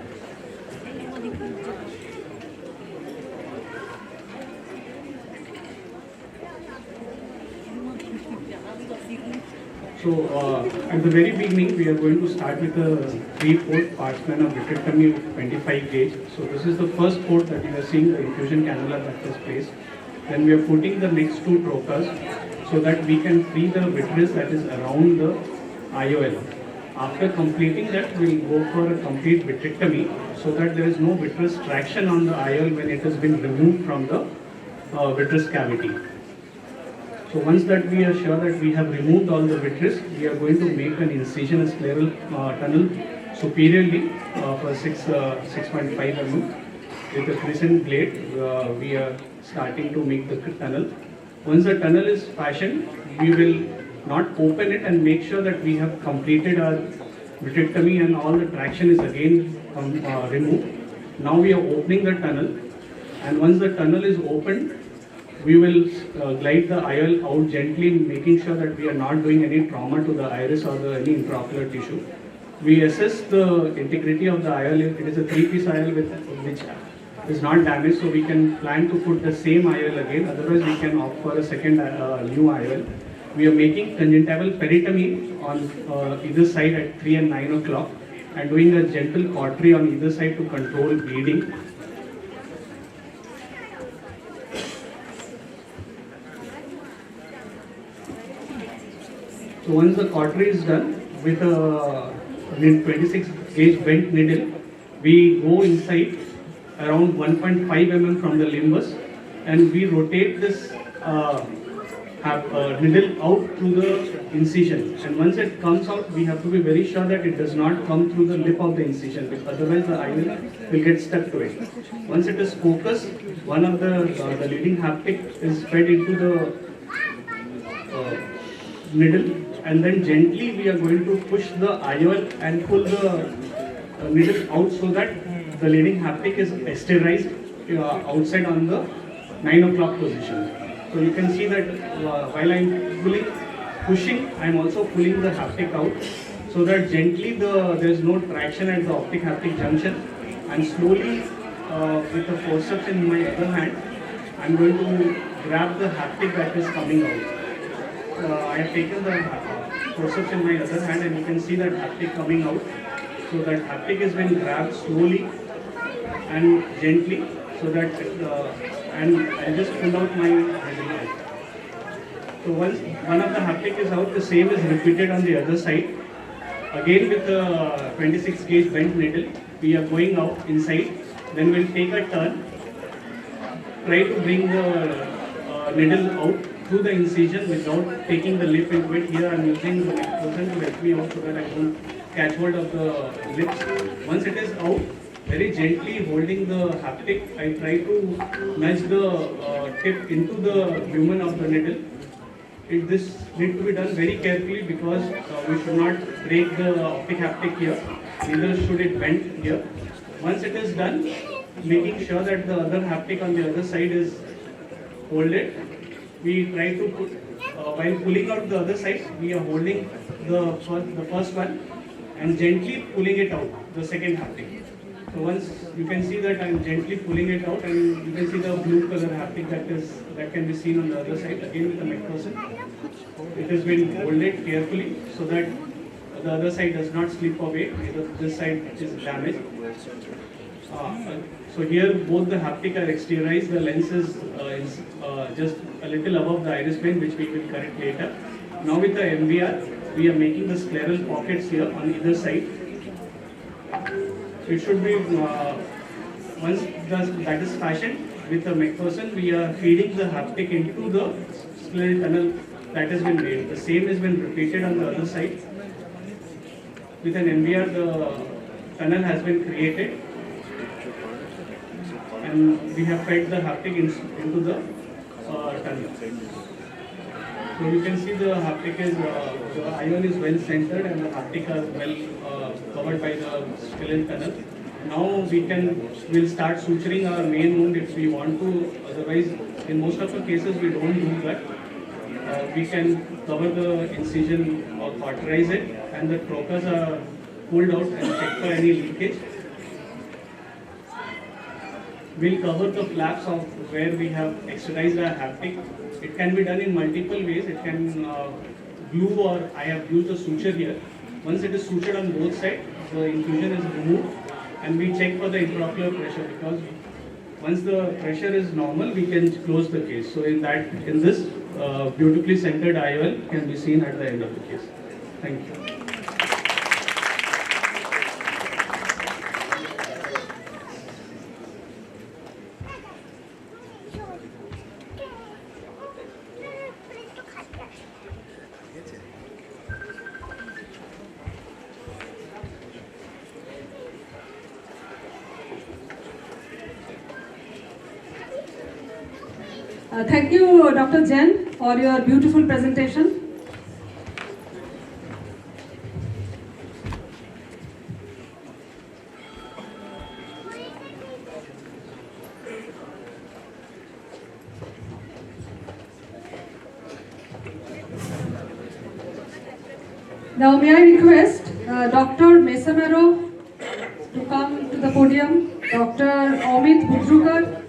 So at the very beginning we are going to start with a 3-port parts plan of vitrectomy of 25 gauge. So this is the first port that you are seeing, the infusion cannula that is placed. Then we are putting the next 2 trocars so that we can free the vitreous that is around the IOL. After completing that, we will go for a complete vitrectomy so that there is no vitreous traction on the IOL when it has been removed from the vitreous cavity. So once that we are sure that we have removed all the vitreous, we are going to make an incision, a scleral tunnel superiorly for 6.5 mm. With a crescent blade, we are starting to make the tunnel. Once the tunnel is fashioned, we will not open it and make sure that we have completed our vitrectomy and all the traction is again removed. Now we are opening the tunnel, and once the tunnel is opened, we will glide the IOL out gently, making sure that we are not doing any trauma to the iris or any intraocular tissue. We assess the integrity of the IOL. It is a 3-piece IOL which is not damaged, so we can plan to put the same IOL again. Otherwise, we can opt for a second new IOL. We are making conjunctival peritomy on either side at 3 and 9 o'clock, and doing a gentle cautery on either side to control bleeding. So once the cautery is done with a 26 gauge bent needle, we go inside around 1.5 mm from the limbus, and we rotate this needle out through the incision, and once it comes out, we have to be very sure that it does not come through the lip of the incision, because otherwise the IOL will get stuck to it. Once it is focused, one of the leading haptic is fed into the needle, and then gently we are going to push the IOL and pull the needle out so that the leading haptic is exteriorized outside on the 9 o'clock position. So you can see that while I am pushing, I am also pulling the haptic out, so that gently there is no traction at the optic haptic junction, and slowly with the forceps in my other hand, I am going to grab the haptic that is coming out. I have taken the forceps in my other hand, and you can see that haptic coming out. So that haptic is being grabbed slowly and gently, so that and I just pull out my needle. So once one of the haptic is out, the same is repeated on the other side. Again with the 26 gauge bent needle, we are going out inside. Then we'll take a turn, try to bring the needle out through the incision without taking the lip into it. Here I am using the microphone to help me out so that I don't catch hold of the lips. Once it is out, very gently holding the haptic, I try to nudge the tip into the lumen of the needle. This needs to be done very carefully, because we should not break the optic haptic here, neither should it bend here. Once it is done, making sure that the other haptic on the other side is folded, we try to put, while pulling out the other side, we are holding the first one and gently pulling it out, the second haptic. So once you can see that I am gently pulling it out, and you can see the blue color haptic that can be seen on the other side. Again with the McPherson, it has been folded carefully so that the other side does not slip away. This side is damaged. So here both the haptic are exteriorized. The lens is just a little above the iris plane, which we will correct later. Now with the MVR, we are making the scleral pockets here on either side. So it should be, once that is fashioned, with the McPherson, we are feeding the haptic into the scleral tunnel that has been made. The same has been repeated on the other side. With an MVR, the tunnel has been created, and we have fed the haptic into the tunnel. So you can see the haptic is, the ion is well centered, and the haptic are well covered by the scleral tunnel. Now we'll start suturing our main wound if we want to. Otherwise, in most of the cases, we don't do that. We can cover the incision or cauterize it, and the trocas are pulled out and check for any leakage. We'll cover the flaps of where we have exercised our haptic. It can be done in multiple ways. It can glue, or I have used a suture here. Once it is sutured on both sides, the infusion is removed, and we check for the intraocular pressure, because once the pressure is normal, we can close the case. So in this beautifully centered IOL can be seen at the end of the case. Thank you. Thank you, Dr. Jain, for your beautiful presentation. Now may I request Dr. Mesamero to come to the podium, Dr. 𝗷𝗵𝗿𝗆,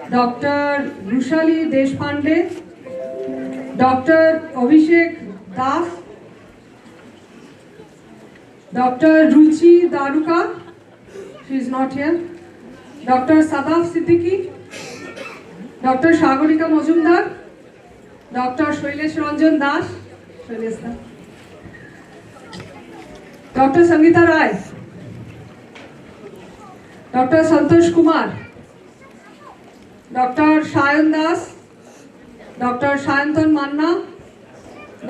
Dr. 𝗔𝗵𝗿𝗄𝗏, Dr. 𝗤𝗏𝗁𝗏, Dr. 𝗔𝗵𝗂𝗏𝗏, she is not here, Dr. Sadaf Siddiqui, Dr. Sagarika Majumdar, Dr. Shailesh Ranjan Das, Dr. Sangeeta Rai, Dr. Santosh Kumar, Dr. Shayan Das, Dr. 𝗘𝗺𝗯𝗿𝗲,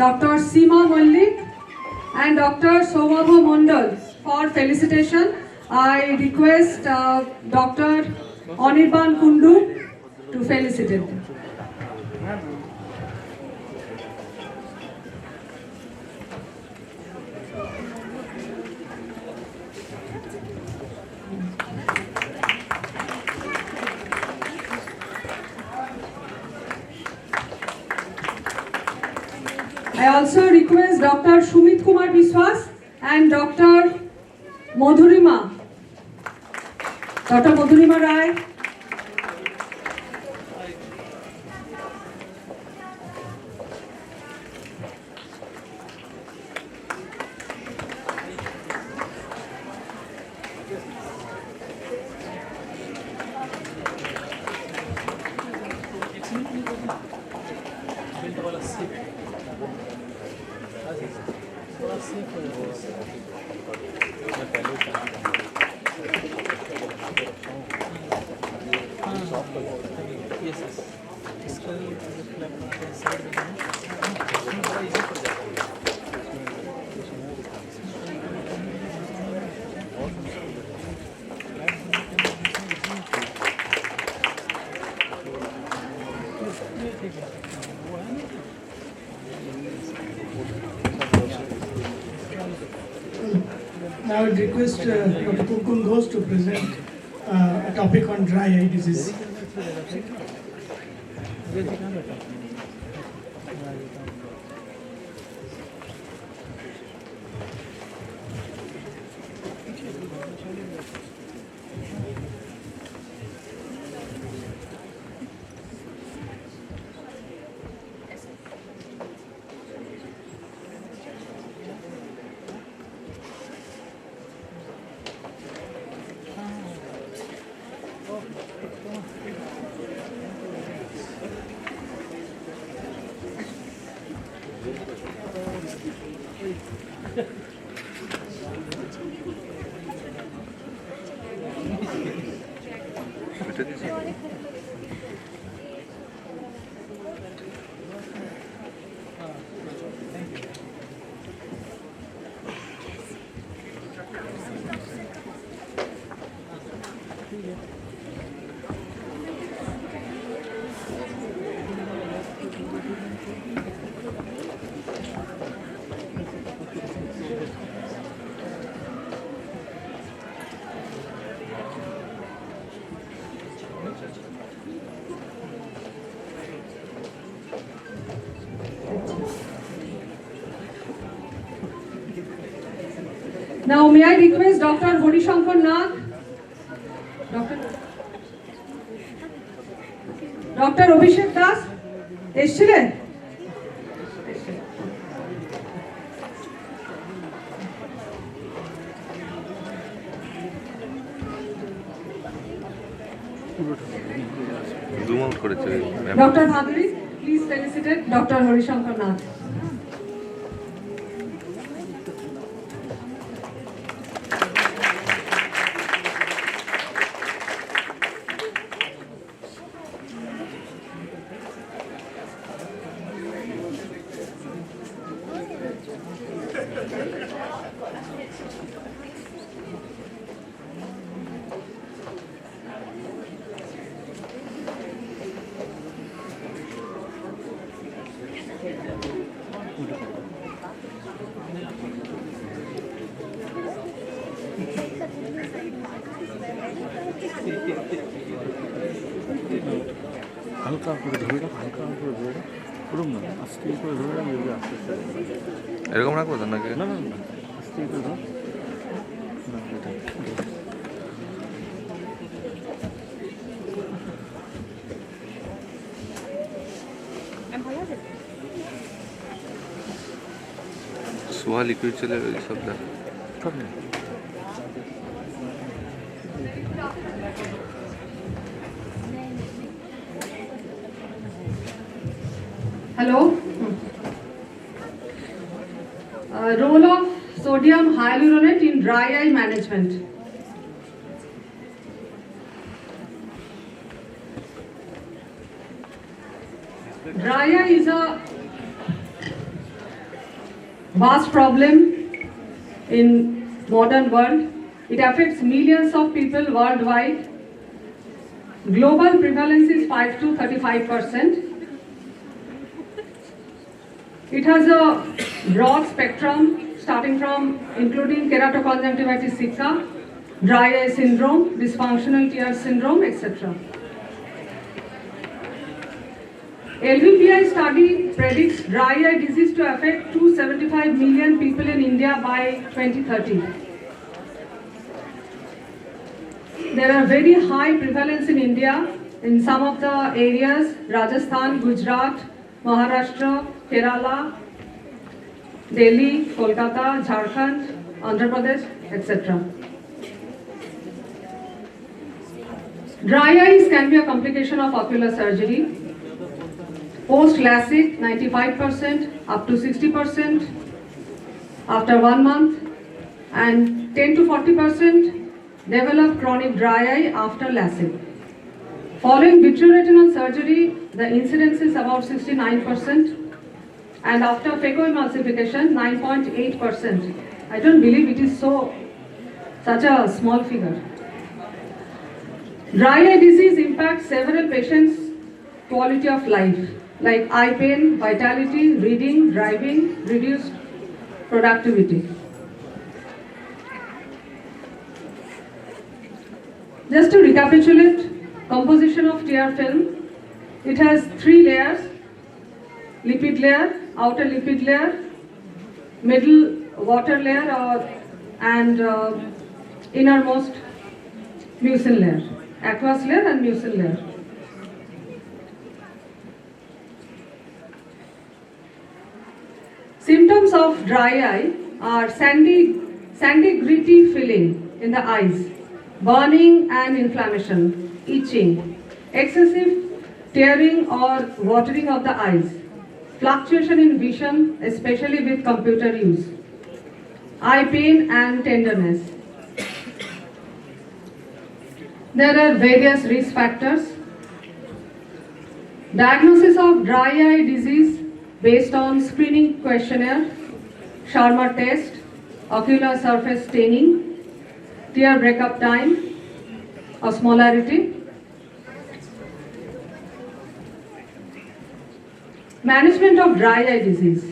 Dr. 𝗔𝗂 Mallik, and Dr. 𝗰𝗂𝗹𝗁𝗿 for felicitation. I request Dr. Anirban Kundu to felicitate them. I also request Dr. Sumit Kumar Biswas and Dr. Madhurima Rai. Now I would request Dr. Kumkum Ghosh to present a topic on dry eye disease. Now may I request Dr. 𝗤𝗏𝗀𝗪𝗏, Dr. অভিষেক দাস এসেছিলেন? Dr. Bhaduri, please felicitate Dr. 𝗤𝗏𝗀𝗪𝗏. হালকা করে ধরে রাখ, হালকা করে ধরে রাখ, পুরো না আস্তে করে ধরে রাখ, এগুলো আস্তে আস্তে এরকম রাখবো তো নাকি? না না না, আস্তে করে ধর। সোয়া লিকুইড চলে সব দেখ সব নেই। Hello. Role of sodium hyaluronate in dry eye management. Dry eye is a vast problem in modern world. It affects millions of people worldwide. Global prevalence is 5 to 35%. It has a broad spectrum starting from including 𝗘𝗺𝗠𝗿𝗁 𝗔𝗂𝗃, dry eye syndrome, dysfunctional tear syndrome, etc. LVPI study predicts dry eye disease to affect 275 million people in India by 2030. There are very high prevalence in India in some of the areas: Rajasthan, Gujarat, Maharashtra, Kerala, Delhi, Kolkata, Jharkhand, Andhra Pradesh, etc. Dry eyes can be a complication of ocular surgery. Post LASIK 95% up to 60% after 1 month, and 10 to 40% develop chronic dry eye after LASIK. Following vitreoretinal surgery, the incidence is about 69%, and after phacoemulsification 9.8%. I don't believe it is such a small figure. Dry eye disease impacts several patients' quality of life, like eye pain, vitality, reading, driving, reduced productivity. Just to recapitulate, composition of tear film, it has 3 layers: lipid layer, outer lipid layer, middle water layer, and innermost mucin layer, aqueous layer and mucin layer. Symptoms of dry eye are sandy gritty filling in the eyes, burning and inflammation, itching, excessive tearing or watering of the eyes, fluctuation in vision, especially with computer use, eye pain and tenderness. There are various risk factors. Diagnosis of dry eye disease based on screening questionnaire, Sharma test, ocular surface staining, tear breakup time, osmolarity. Management of dry eye disease.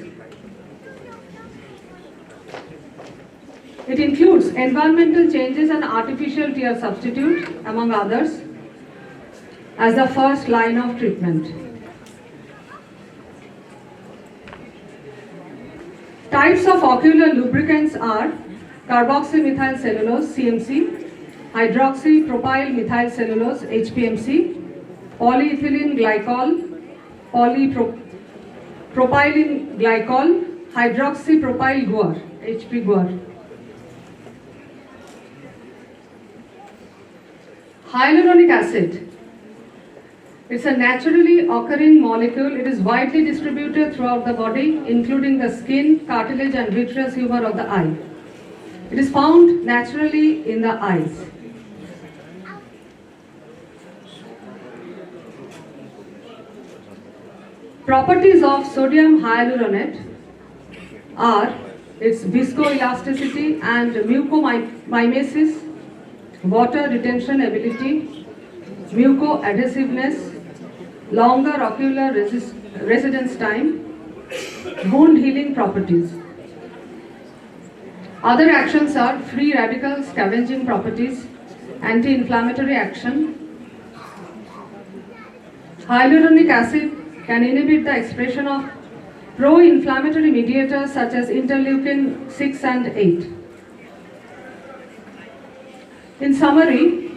It includes environmental changes and artificial tear substitute, among others, as the first line of treatment. Types of ocular lubricants are carboxymethylcellulose (CMC), hydroxypropylmethylcellulose (HPMC), polyethylene glycol, polypropylene glycol, hydroxypropyl guar (HP guar). Hyaluronic acid. It's a naturally occurring molecule. It is widely distributed throughout the body, including the skin, cartilage and vitreous humor of the eye. It is found naturally in the eyes. Properties of sodium hyaluronate are its viscoelasticity and mucomimesis, water retention ability, mucoadhesiveness, longer ocular residence time, wound healing properties. Other actions are free radical scavenging properties, anti-inflammatory action. Hyaluronic acid can inhibit the expression of pro-inflammatory mediators such as interleukin 6 and 8. In summary,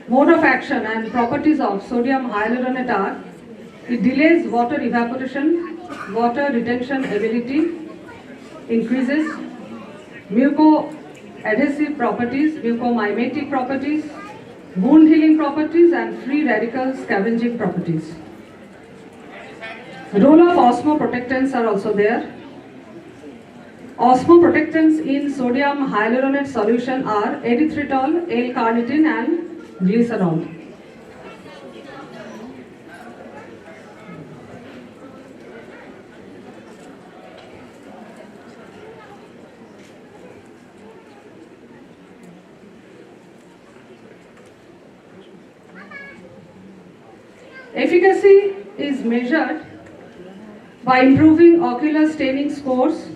mode of action and properties of sodium hyaluronate are: it delays water evaporation, water retention ability, increases mucoadhesive properties, mucomimetic properties, wound healing properties and free radical scavenging properties. Role of osmoprotectants are also there. Osmoprotectants in sodium hyaluronate solution are erythritol, L-carnitine and glycerol. Efficacy is measured by improving ocular staining scores,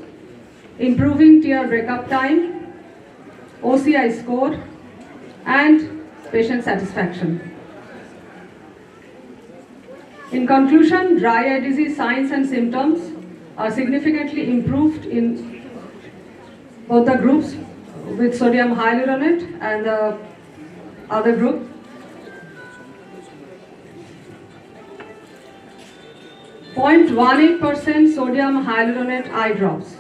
improving tear breakup time, OCI score, and patient satisfaction. In conclusion, dry eye disease signs and symptoms are significantly improved in both the groups with sodium hyaluronate and the other group. .18% sodium hyaluronate eye drops.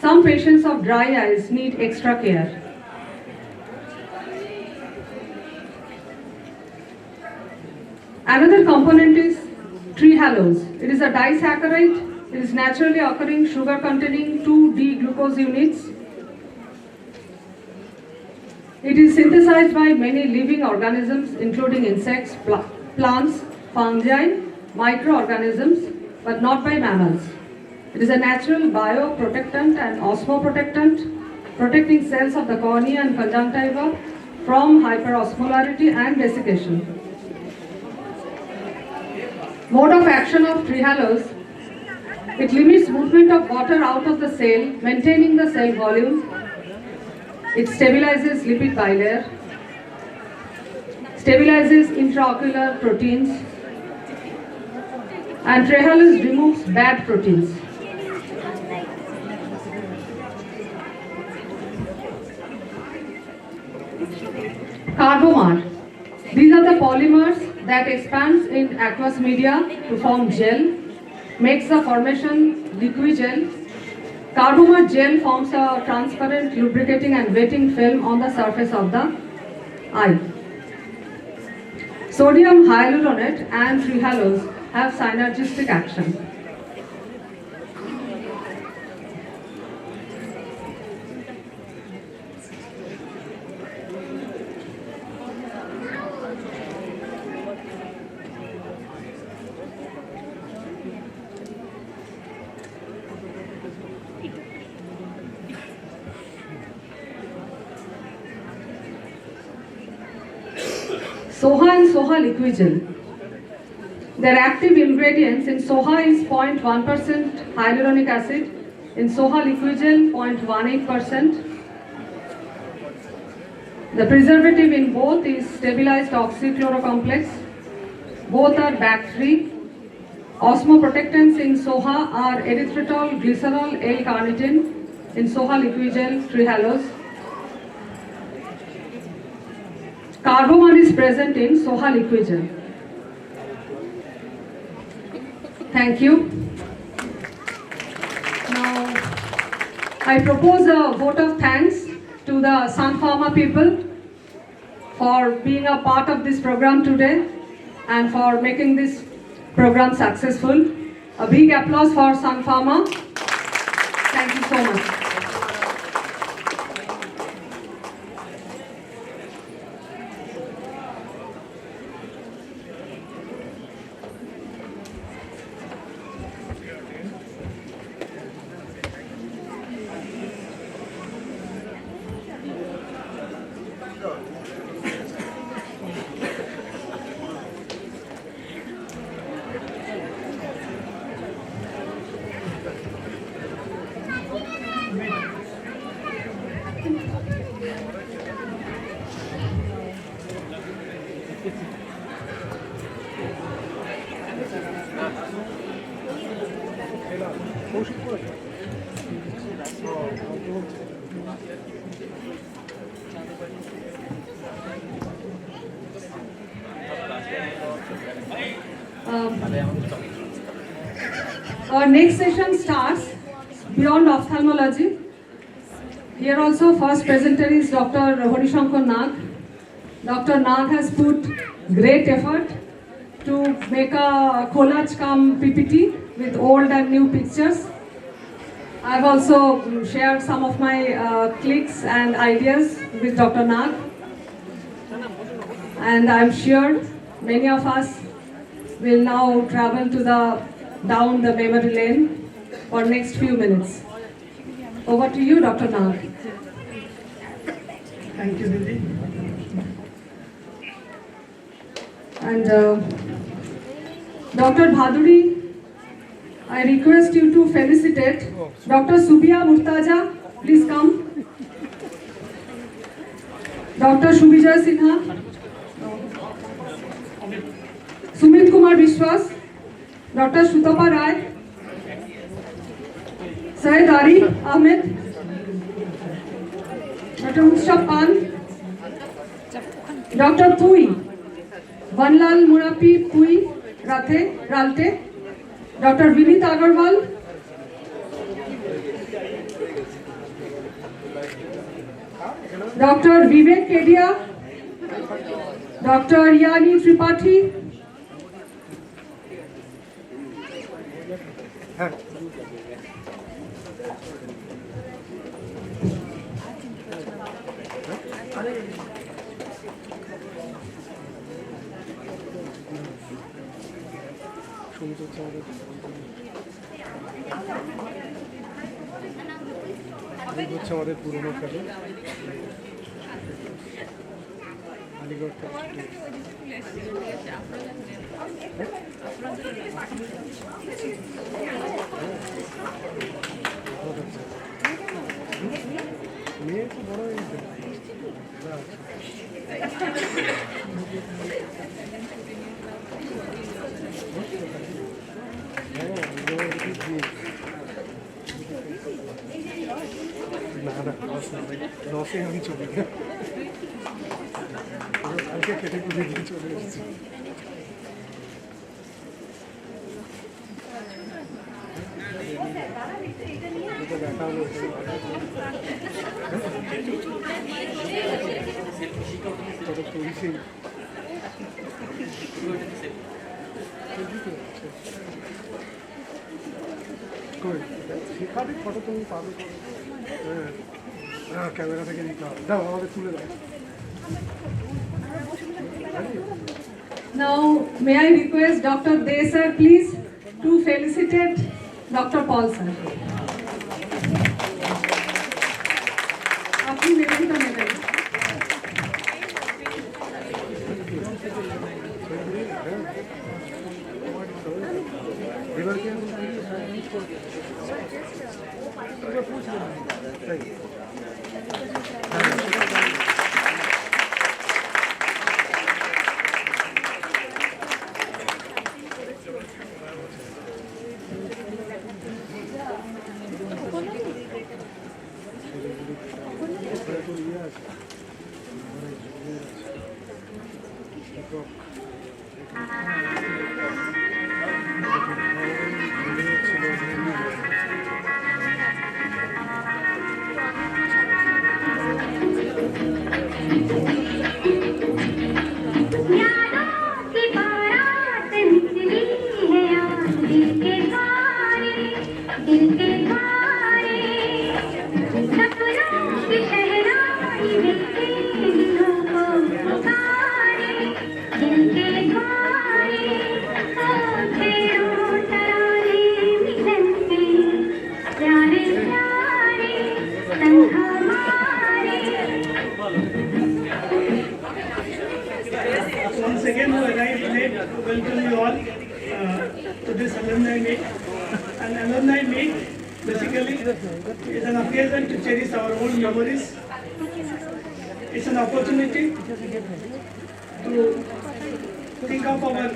Some patients of dry eyes need extra care. Another component is 𝗘𝗺𝗄𝗏. It is a disaccharide. It is naturally occurring sugar containing 2D-glucose units. It is synthesized by many living organisms including insects, plants, fungi, microorganisms, but not by mammals. It is a natural bioprotectant and osmoprotectant, protecting cells of the cornea and conjunctiva from hyperosmolarity and desiccation. Mode of action of 𝗘𝗺𝗄𝗏. It limits movement of water out of the cell, maintaining the cell volume. It stabilizes lipid bilayer, stabilizes intraocular proteins, and 𝗘𝗺𝗄𝗏 removes bad proteins. 𝗘𝗺𝗯𝗿𝗃. These are the polymers that expands in aqueous media to form gel, makes the formation liquid gel. 𝗘𝗺𝗯𝗿 gel forms a transparent lubricating and wetting film on the surface of the eye. Sodium hyaluronate and 𝗘𝗺𝗄𝗏 have synergistic action. 𝗤𝗏 and 𝗤𝗏 liquid gel. Their active ingredients in 𝗤𝗏 is 0.1% hyaluronic acid, in 𝗤𝗏 liquid gel 0.18%. The preservative in both is stabilized oxychlorocomplex. Both are BAC-free. Osmoprotectants in 𝗤𝗏 are erythritol, glycerol, L-carnitine, in 𝗤𝗏 liquid gel 𝗘𝗺𝗄𝗏. 𝗘𝗺𝗯𝗿 is present in 𝗤𝗏 liquid gel. Thank you. Now, I propose a vote of thanks to the Sun Pharma people for being a part of this program today and for making this program successful. A big applause for Sun Pharma. Thank you so much. Our next session starts beyond ophthalmology. Here also first presenter is Dr. 𝗿𝗺𝗀𝗃𝗃. Dr. Nag has put great effort to make a collage cum PPT with old and new pictures. I've also shared some of my clicks and ideas with Dr. Nag. And I'm sure many of us will now travel to down the memory lane for next few minutes. Over to you, Dr. Nag. Thank you, Didi. And Dr. Bhaduri, I request you to felicitate Dr. Subia Murtaja. Please come. Dr. Shubijay Sinha, Sumit Kumar Vishwas, Dr. Shrutapa Rai, 𝗙𝗲𝗂𝗁𝗿, Dr. Utsav Pan, Dr. 𝗕𝗵𝗚𝗃𝗃𝗃𝗃, Dr. Vinit Agarwal, Dr. Vivek Kedia, Dr. Yani Tripathi, হচ্ছে আমাদের পুরনো ফেলো আলিগড় মেয়ে তো বড় হয়ে গেছে লসে আমি চলে গেলাম কালকে কেটে কুটে দিয়ে চলে এসেছি দেখা হলো শেখাবে ফটো তুমি পাবে হ্যাঁ হ্যাঁ ক্যামেরা থেকে নিতে হবে দাও আমাদের তুলে দাও Now, may I request Dr. De sir, please, to felicitate Dr. Paul sir. Apni memento neben. এবার কি Once again, who arrived late to welcome you all to this alumni meet. An alumni meet basically is an occasion to cherish our old memories. It's an opportunity to think of our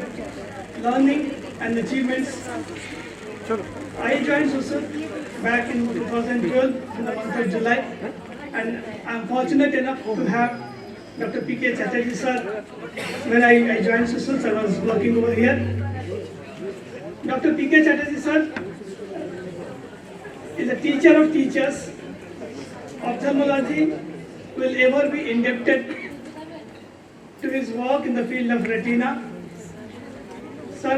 learning and achievements. I joined Susrut back in 2012 in the month of July, and I'm fortunate enough to have Dr. 𝗘𝗺𝗃𝗃𝗃𝗃 sir. When I joined Susrut, I was working over here. Dr. 𝗘𝗺𝗃𝗃𝗃𝗃 sir is a teacher of teachers. Ophthalmology will ever be indebted to his work in the field of retina. Sir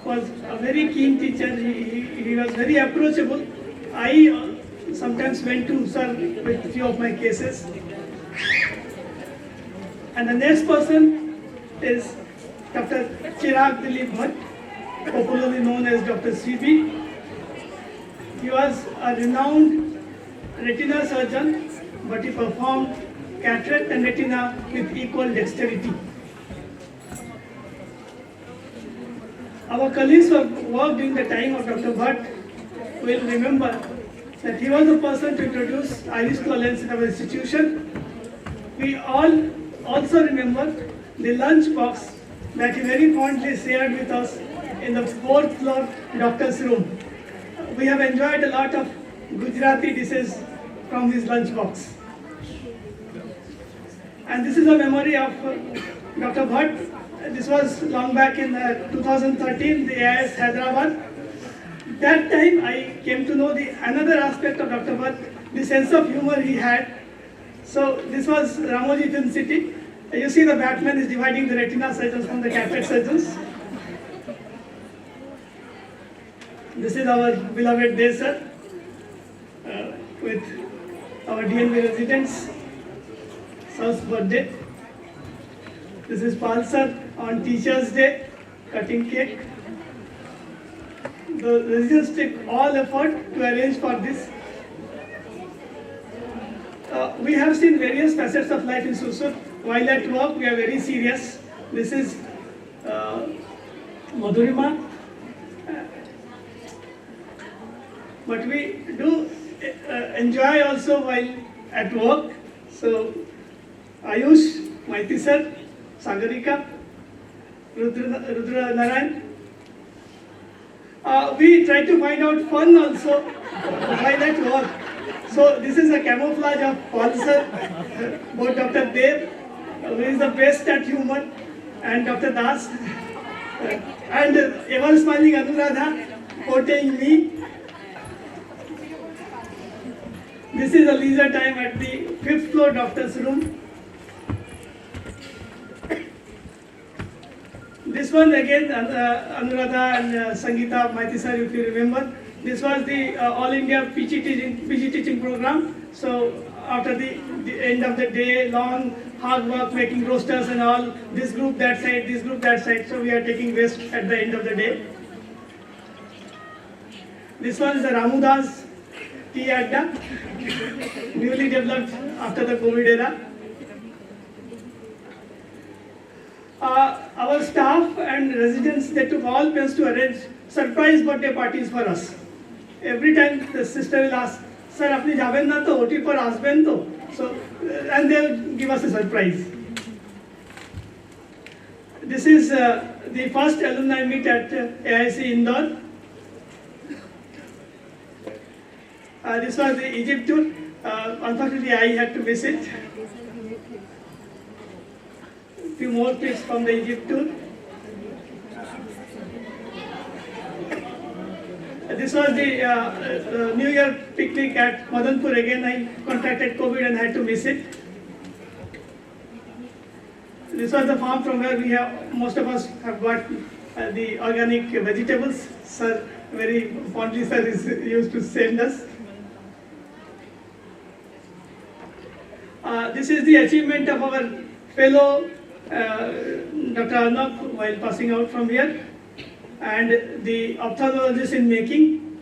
was a very keen teacher. He was very approachable. I sometimes went to sir with few of my cases. And the next person is Dr. 𝗘𝗺𝗃𝗃𝗃𝗃, popularly known as Dr. CB. He was a renowned retina surgeon, but he performed cataract and retina with equal dexterity. our colleagues who have worked in the time of Dr. Bhatt will remember that he was the person to introduce 𝗷𝗵𝘂𝗿𝗆 in our institution. We all also remember the lunch box that he very fondly shared with us in the 4th floor doctor's room. We have enjoyed a lot of Gujarati dishes from his lunch box. And this is a memory of Dr. Bhatt. This was long back in 2013, the AIS Hyderabad. That time I came to know another aspect of Dr. Bhatt, the sense of humor he had. So this was Ramoji Film City. You see the Batman is dividing the retina surgeons from the cataract surgeons. This is our beloved day, sir, with our DNB residents, son's birthday. This is Pal sir on Teacher's Day, cutting cake. The residents took all effort to arrange for this. We have seen various facets of life in Susrut. While at work, we are very serious. This is Madhurima. But we do enjoy also while at work. So, Ayush, Maiti sir, Sagarika, Rudra Narayan. We try to find out fun also while at work. So this is a camouflage of Paul sir, both Dr. Dev, who is the best at humor, and Dr. Das, and ever smiling Anuradha, quoting me. This is a leisure time at the 5th floor doctor's room. This one again, Anuradha and Sangeeta Maiti sir, if you remember. This was the All India PG teaching program. So after the end of the day, long hard work making rosters and all, this group that side, this group that side. So we are taking rest at the end of the day. This one is the Ramudas tea adda, newly developed after the COVID era. Our staff and residents, they took all pains to arrange surprise birthday parties for us. Every time the sister will ask, sir, apni jaben na to, OT par asben to. So, and they will give us a surprise. This is the first alumni meet at AIC Indore. This was the Egypt tour. Unfortunately, I had to miss it. Few more clips from the Egypt tour. This was the New Year picnic at Madanpur. Again, I contracted COVID and had to miss it. This was the farm from where we have, most of us have got the organic vegetables. Sir, very fondly, sir is used to send us. This is the achievement of our fellow Dr. Arnab while passing out from here, and the ophthalmologist in making.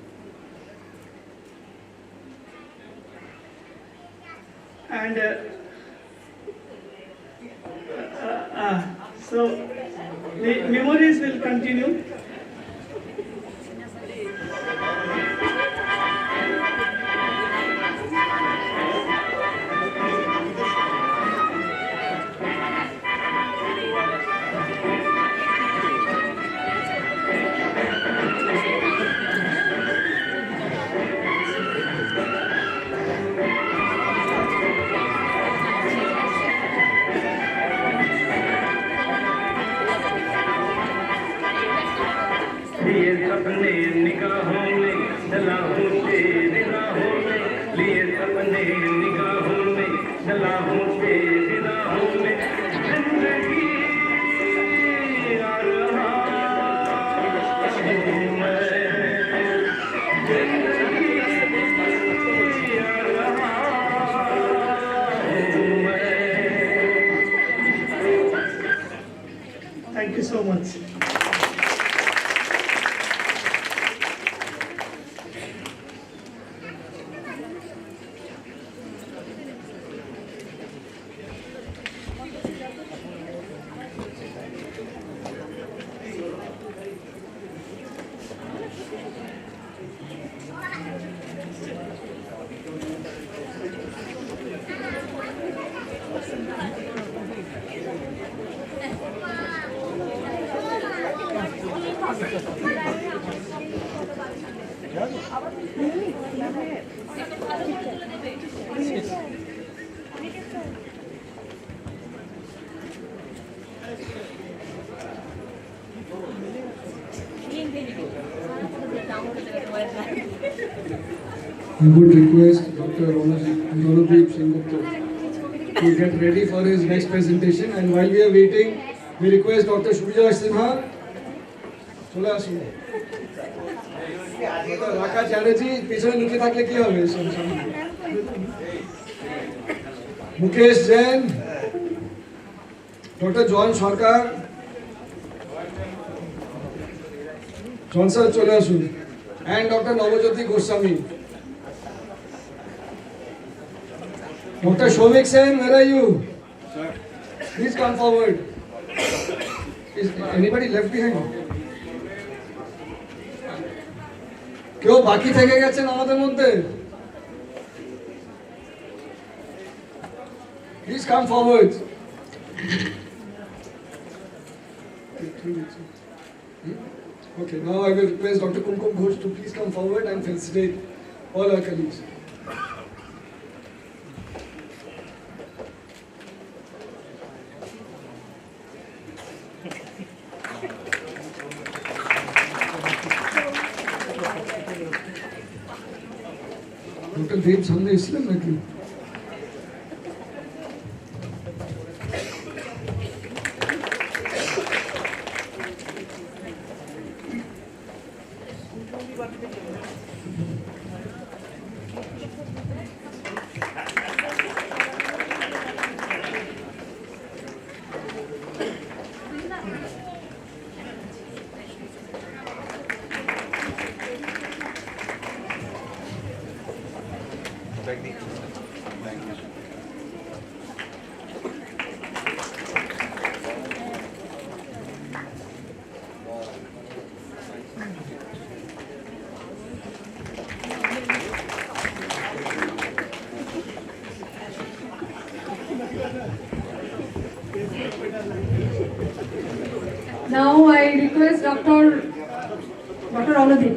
And so the memories will continue. Thank you so much. we would request Dr. 𝗷𝗵𝗵𝗂𝗍𝗂𝗿𝗃 to get ready for his next presentation. And while we are waiting, we request Dr. 𝗕𝗵𝗆 Sinha. চলে আসুন। রাকা চ্যাটার্জি পিছনে লুকিয়ে থাকলে কি হবে? Mukesh Jain, doctor John সরকার, জন sir চলে আসুন, and Dr. Nabajyoti Goswami. Dr. Shouvik Sen, where are you? Please come forward. Is anybody left behind? কেউ বাকি থেকে গেছেন আমাদের মধ্যে? Please come forward. Okay, now I will request Dr. 𝗂𝗏𝗏 to please come forward and felicitate all our colleagues. Dr. দেব সামনে এসেছিলেন নাকি? Now I request Dr. Alodeep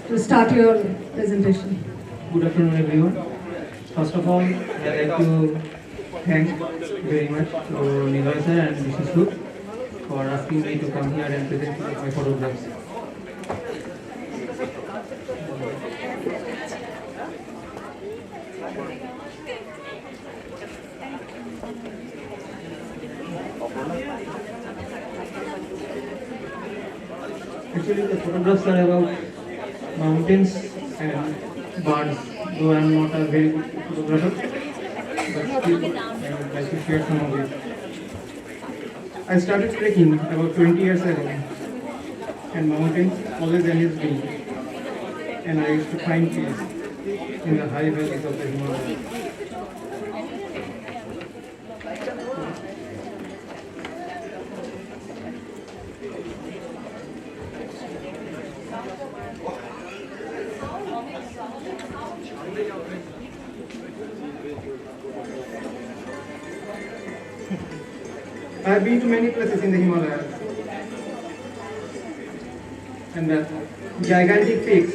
to start your presentation. Good afternoon, everyone. First of all, I'd like to thank very much to Immerse and Susrut for asking me to come here and present my photographs. Actually, the photographs are about mountains and birds, though I am not a very good photographer, but still I would like to share some of it. I started trekking about 20 years ago, and mountains always amazed me, and I used to find peace in the high valleys of the Himalayas. I have been to many places in the Himalayas, and the gigantic peaks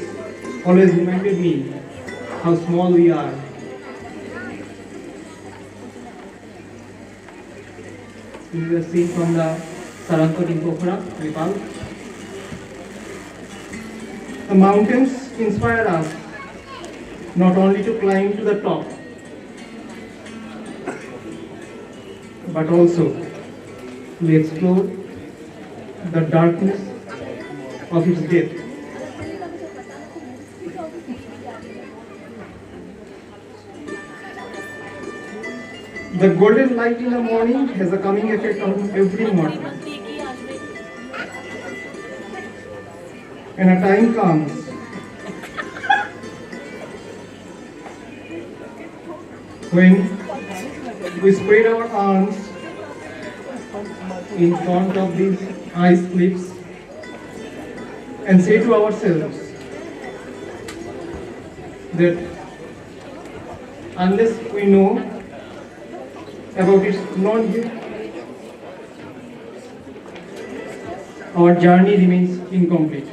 always reminded me how small we are. We were seen from the 𝗘𝗺𝗃𝗃. The mountains inspire us not only to climb to the top, but also to explore the darkness of its depth. The golden light in the morning has a calming effect on every mortal. And a time comes when we spread our arms in front of these ice cliffs and say to ourselves that unless we know about its non-gift, our journey remains incomplete.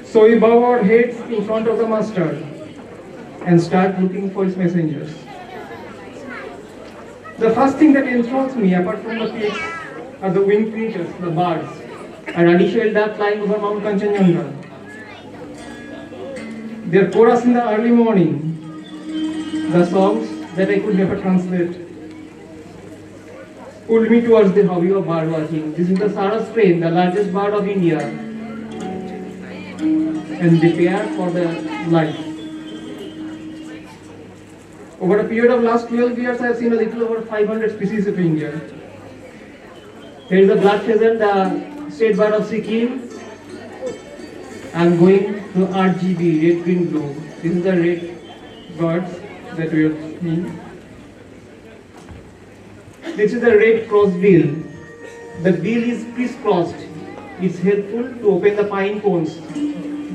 So we bow our heads in front of the Master and start looking for his messengers. The first thing that enthralls me, apart from the peaks, are the winged creatures, the birds. A 𝗷𝗍𝗂𝗿𝗵 flying over Mount Kanchenjunga. their chorus in the early morning, the songs that I could never translate, pulled me towards the hobby of bird watching. This is the sarus crane, the largest bird of India, and they pair for the life. Over a period of last 12 years, I have seen a little over 500 species of India. Here is the black pheasant, the state bird of Sikkim. I am going to RGB, red, green, blue. This is the red birds that we are seeing. This is the red crossbill. The bill is crisscrossed. It's helpful to open the pine cones.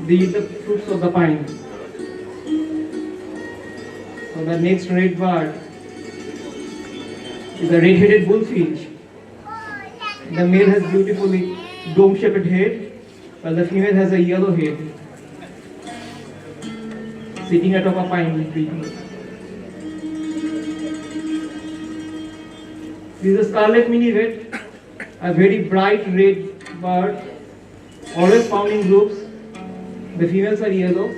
They eat the fruits of the pine. So the next red bird is the red-headed bullfinch. The male has beautifully dome-shaped head, while the female has a yellow head, sitting atop a pine tree. This is a scarlet minivet, a very bright red bird, always found in groups. The females are yellow.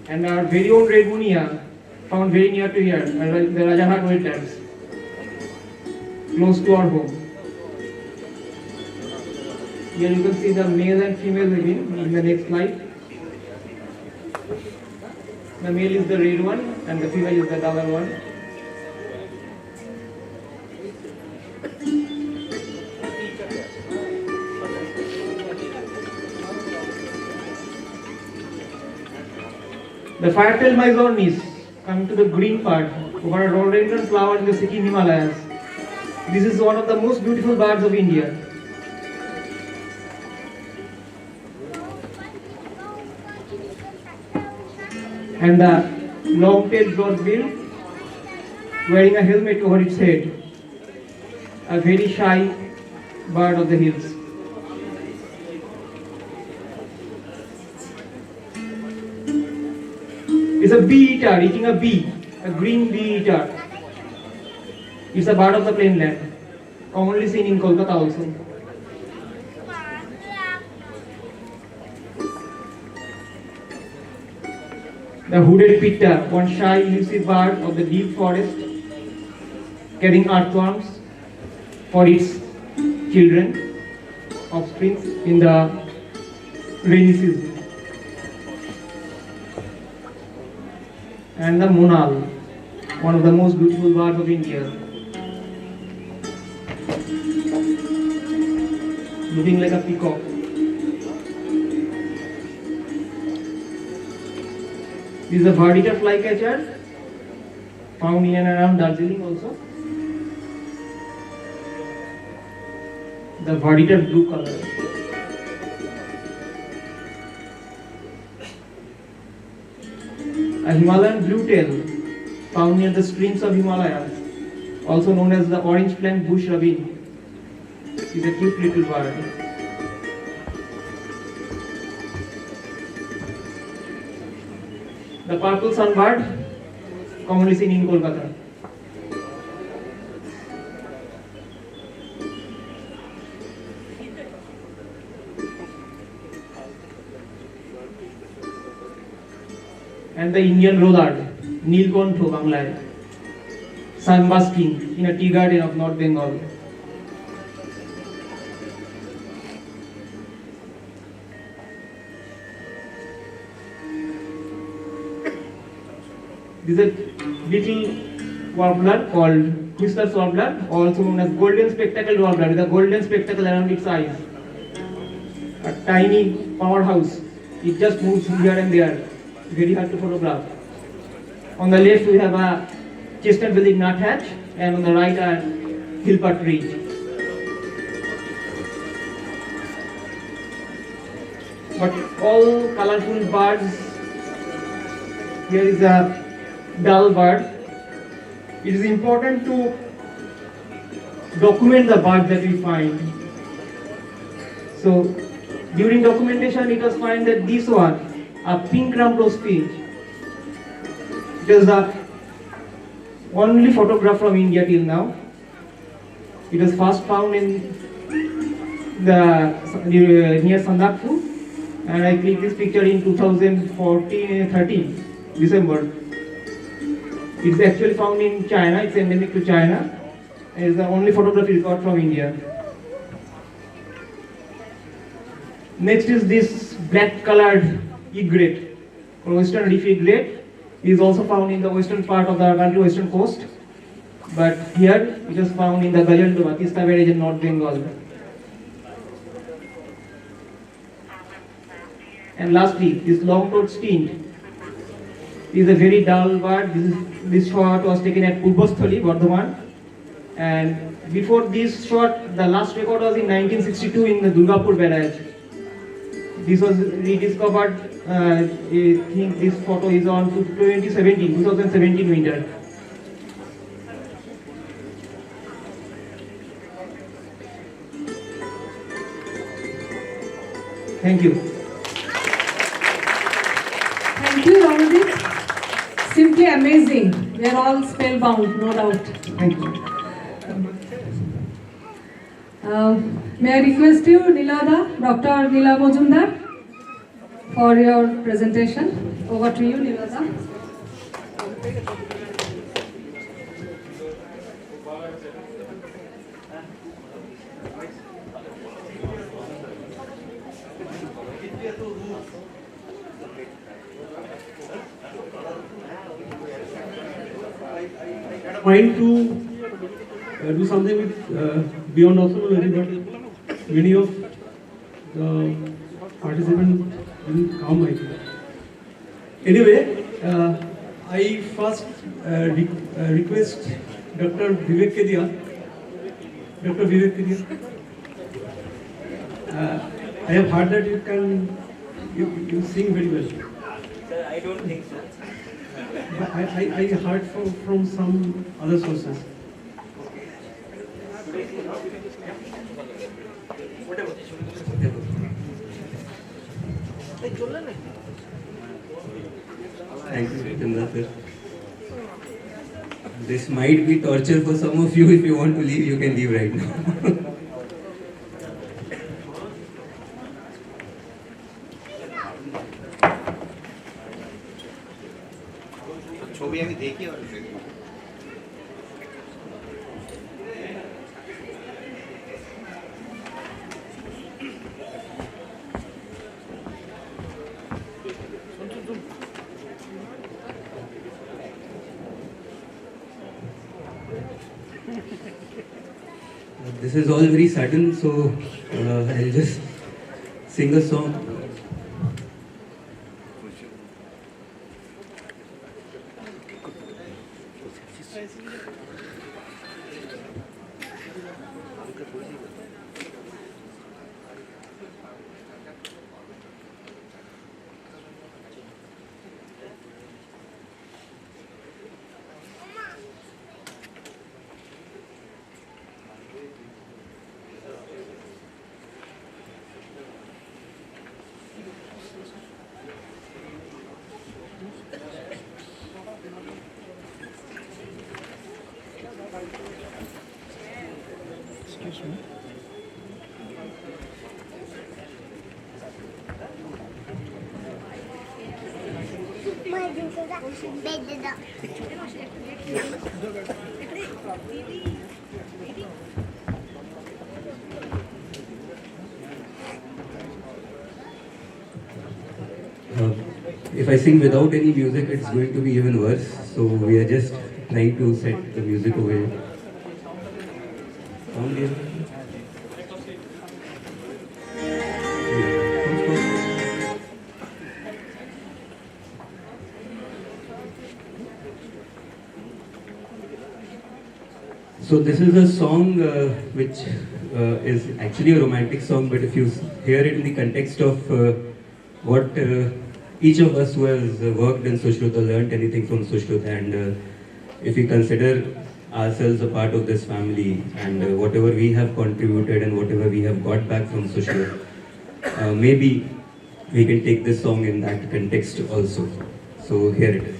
And our very own red munia, found very near to here, the Rajahat wetlands, close to our home. Here you can see the male and female living in the next slide. The male is the red one and the female is the dark one. The fire-tailed 𝗲𝗏𝗎𝗍, coming to the green part, over a rhododendron flower in the Sikkim Himalayas. This is one of the most beautiful birds of India. And the long-tailed broadbill, wearing a helmet over its head, a very shy bird of the hills. It's a bee eater eating a bee, a green bee eater. It's a bird of the plainland, commonly seen in Kolkata also. The hooded pitta, one shy elusive bird of the deep forest, carrying earthworms for its children, offspring in the rainy season. And the monal, one of the most beautiful birds of India, looking like a peacock. This is a 𝗤𝗏𝗏 flycatcher, found in and around Darjeeling also. The 𝗤𝗏𝗏 blue color. A Himalayan bluetail, found near the streams of Himalayas, also known as the orange flanked bush robin, is a cute little bird. The purple sunbird, commonly seen in Kolkata. And the Indian rollard, নীলকণ্ঠ বাংলায়, sunbasking in a tea garden of North Bengal. This is a little warbler called Whistler's warbler, also known as golden spectacled warbler, with a golden spectacle around its eyes. A tiny powerhouse. It just moves here and there. Very hard to photograph. On the left we have a chestnut-bellied nuthatch, and on the right a hilpa tree. But all colorful birds. Here is a dull bird. It is important to document the bird that we find. So during documentation it was found that this one, a pink rumpled finch, it is the only photograph from India till now. It was first found in near Sandakpur, and I clicked this picture in 2013 December. It's actually found in China. It's endemic to China. It's the only photography record from India. Next is this black colored egret, or western leaf egret. It is also found in the western part of the country, western coast. But here it is found in the 𝗤𝗏𝗿𝗏 village in North Bengal. And lastly, this long-toed stint is a very dull bird. This shot was taken at 𝗕𝗵𝗺𝗃𝗃, Bardhaman. And before this shot, the last record was in 1962 in the Durgapur barrage. This was rediscovered. I think this photo is on 2017 winter. Thank you. Thank you, Rawaldeep. Simply amazing. We are all spellbound, no doubt. Thank you. May I request you, Nilada, Dr. Nila Majumdar, for your presentation. Over to you, Nilada. Mind to do something with beyond ophthalmology, but many of the participants didn't come, I think. Anyway, I first request Dr. 𝗤𝗏𝗃𝗍𝗏. Dr. 𝗤𝗏𝗃𝗍𝗏. I have heard that you sing very well. Sir, I don't think so. I heard from some other sources. Thank you, Rekindling sir. This might be torture for some of you. If you want to leave, you can leave right now. ছবি আমি দেখি আর This is all very sudden, so I'll just sing a song. If I sing without any music, it's going to be even worse. So we are just trying to set the music away. So this is a song which is actually a romantic song, but if you hear it in the context of what each of us who has worked in Susrut or learnt anything from Susrut, and if we consider ourselves a part of this family and whatever we have contributed and whatever we have got back from Susrut, maybe we can take this song in that context also. So here it is.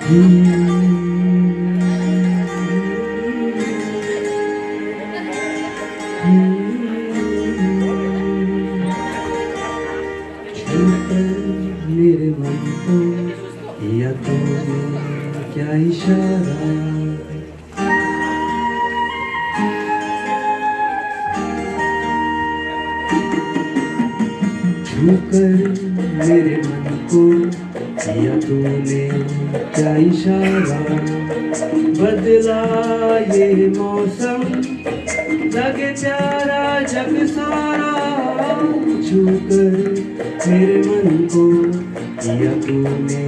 मेरे मन को किया तूने क्या इशारा, छूकर मेरे मन को किया तूने क्या इशारा, बदला ये मौसम लगे प्यारा जग सारा, छूकर मेरे मन को किया तूने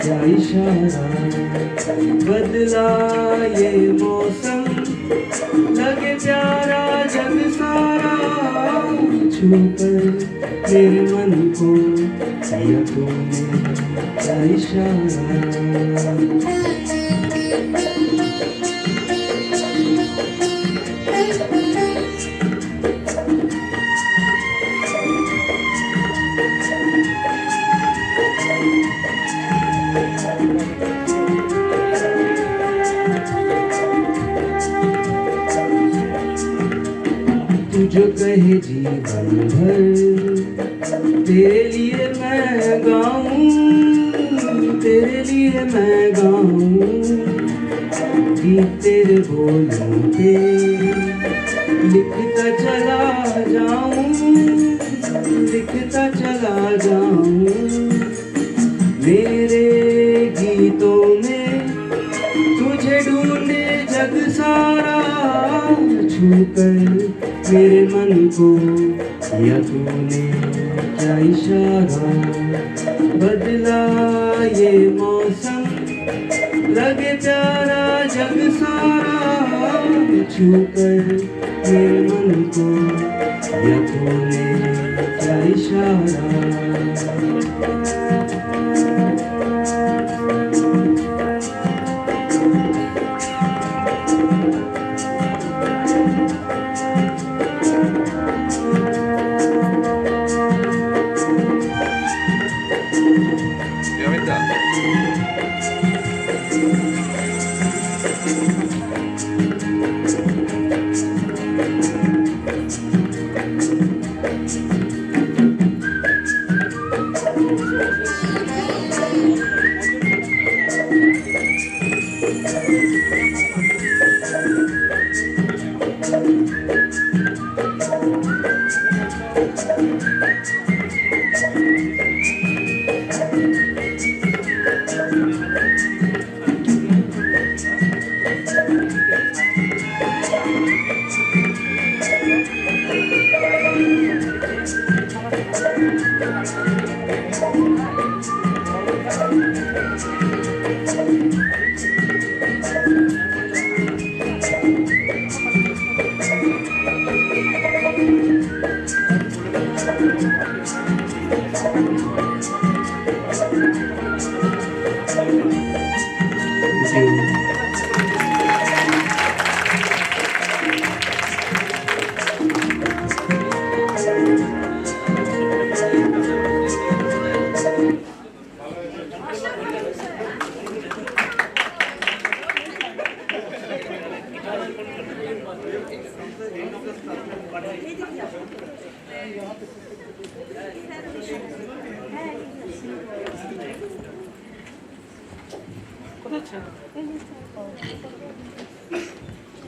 क्या इशारा, बदला ये मौसम लगे प्यारा जग सारा, छूकर मेरे मन को किया तूने क्या इशारा। जो कहे जीवन भर तेरे लिए मैं गाऊं, तेरे लिए मैं गाऊं, गीत तेरे बोलों पे लिखता चला जाऊं, लिखता चला जाऊं, मेरे गीतों में तुझे ढूंढे जग सारा, छूकर मेरे मन को किया तूने क्या इशारा, बदला ये मौसम लगे प्यारा जग सारा, छूकर मेरे मन को किया तूने क्या इशारा।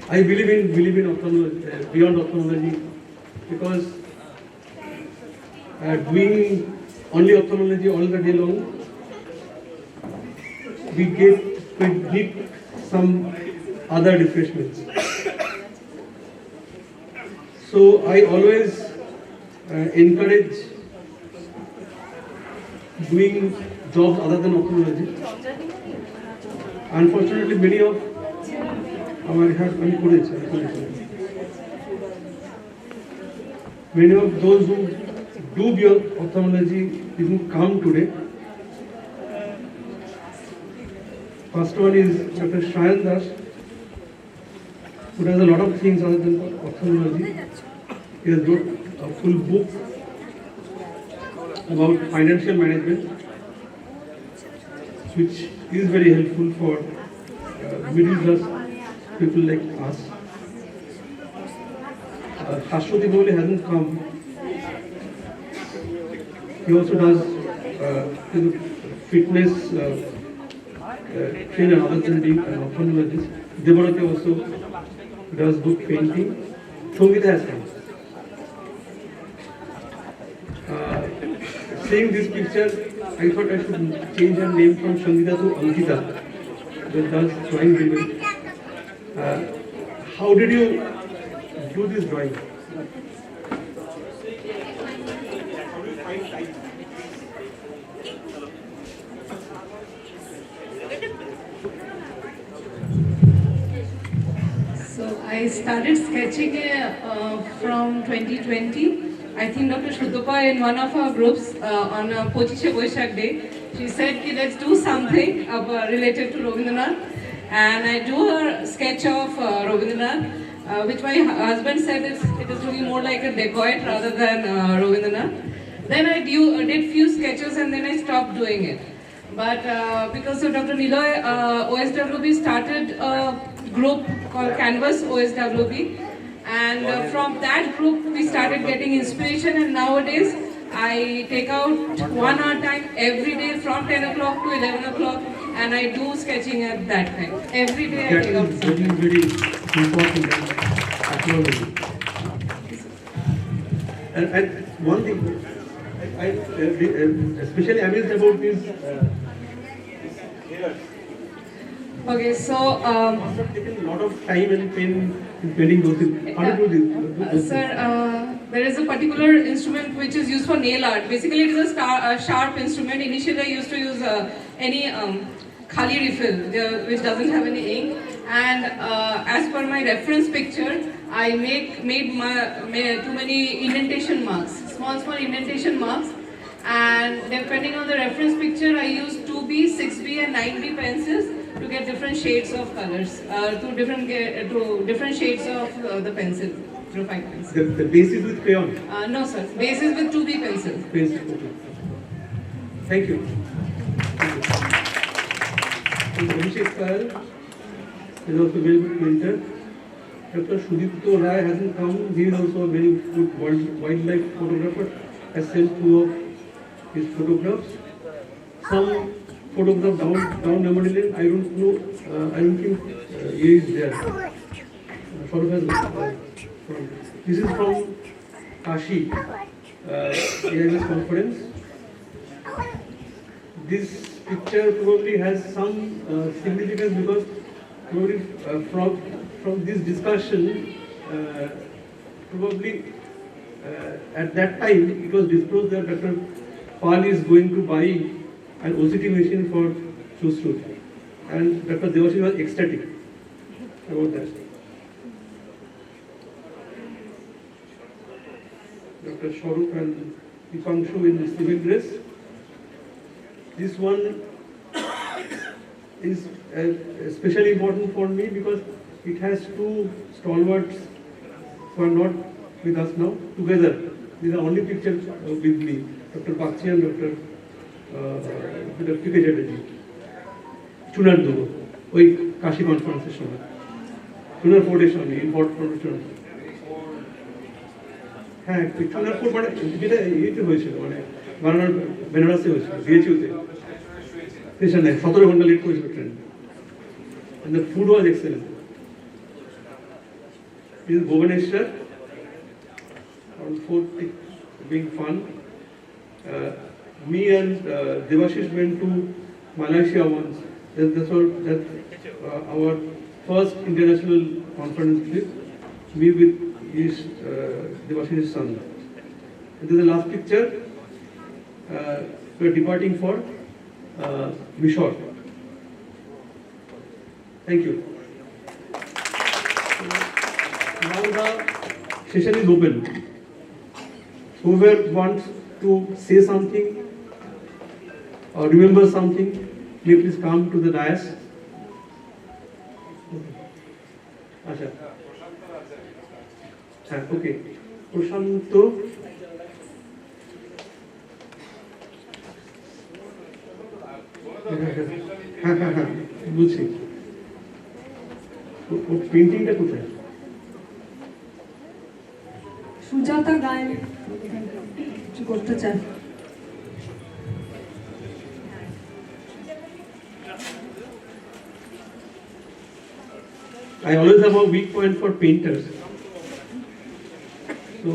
I believe in ophthalmology, beyond ophthalmology, because doing only ophthalmology all the day long, we need some other refreshments. So I always encourage doing jobs other than ophthalmology. Unfortunately, many of those who do beyond ophthalmology didn't come today. First one is Dr. 𝗘𝗺𝗯𝗿, who does a lot of things other than ophthalmology. He has wrote a full book about financial management. which is very helpful for middle class people like us. 𝗙𝗵𝗂𝗿𝗶𝗆 hasn't come. He also does fitness trainer other than being an ophthalmologist. 𝗤𝗵𝗂𝗆 also does book painting. 𝗏𝗵𝗂𝗍 has come. Seeing this picture, I thought I should change her name from Sangita to Ankita. That does drawing very well. How did you do this drawing? So I started sketching from 2020. I think Dr. Susrut in one of our groups on 𝗙𝗵𝗿𝗁𝗵𝗃 Day, she said, let's do something related to Rabindranath. And I do a sketch of Rabindranath, which my husband said it is looking more like a dacoit rather than Rabindranath. Then I did few sketches and then I stopped doing it. But because of Dr. Niloy, OSWB started a group called Canvas OSWB. And from that group, we started getting inspiration, and nowadays I take out 1 hour time every day from 10 o'clock to 11 o'clock, and I do sketching at that time. Every day I take out something. That is very important acknowledgement. And one thing I especially amazed about this. Okay, so must have taken a lot of time and pen in painting those things. How do you do this? sir, there is a particular instrument which is used for nail art. Basically, it is a sharp instrument. Initially, I used to use any khali refill, which doesn't have any ink. And as per my reference picture, I made too many indentation marks, small indentation marks. And depending on the reference picture, I use 2B, 6B, and 9B pencils to get different shades of colors, to different shades of the pencil, graphite pencil. The base is with crayon? No sir, base is with 2B pencils. Pencil, okay. Thank you. 𝗤𝗵𝗂𝗍𝗆 is also a very good painter. Dr. Susrut Eye hasn't come. He is also a very good wildlife photographer. Has sent 2 of his photographs. Some photograph down memory lane. I don't know. I don't think he is there. This is from Kashi AIS conference. This picture probably has some significance because probably from this discussion, probably at that time it was disclosed that Dr. Pal is going to buy an OCT machine for Susrut, and Dr. 𝗘𝗺𝗁𝗵𝗃 was ecstatic about that. Dr. Swarup and Dipanshu in civil dress. This one is especially important for me because it has 2 stalwarts who are not with us now together. These are only pictures with me, Dr. 𝗥𝗆 and Dr. 𝗕𝗺𝗁𝗵𝗃 Chunar দেবো ওই কাশী কনফারেন্সের সময় চুনার ফোর্টের সামনে হ্যাঁ Chunar fort মানে যেটা ইয়েতে হয়েছিল মানে বেনারসে হয়েছিল বিএচইউতে স্টেশনে 17 ঘন্টা লেট করেছিল train and the food was excellent. This is Bhubaneswar on 4th being fun. Me and Devashish went to Malaysia once. That's our first international conference trip. Me with his Devashish's son. And this is the last picture. We are departing for Mysore. Thank you. Now the session is open. Whoever wants to say something or remember something, may please come to the dais. Asha. Okay. Prashanto. হ্যাঁ হ্যাঁ হ্যাঁ বুঝছি। ও পেন্টিংটা কোথায়? সুজাতা গায়েন কিছু করতে চায়। I always have a weak point for painters. So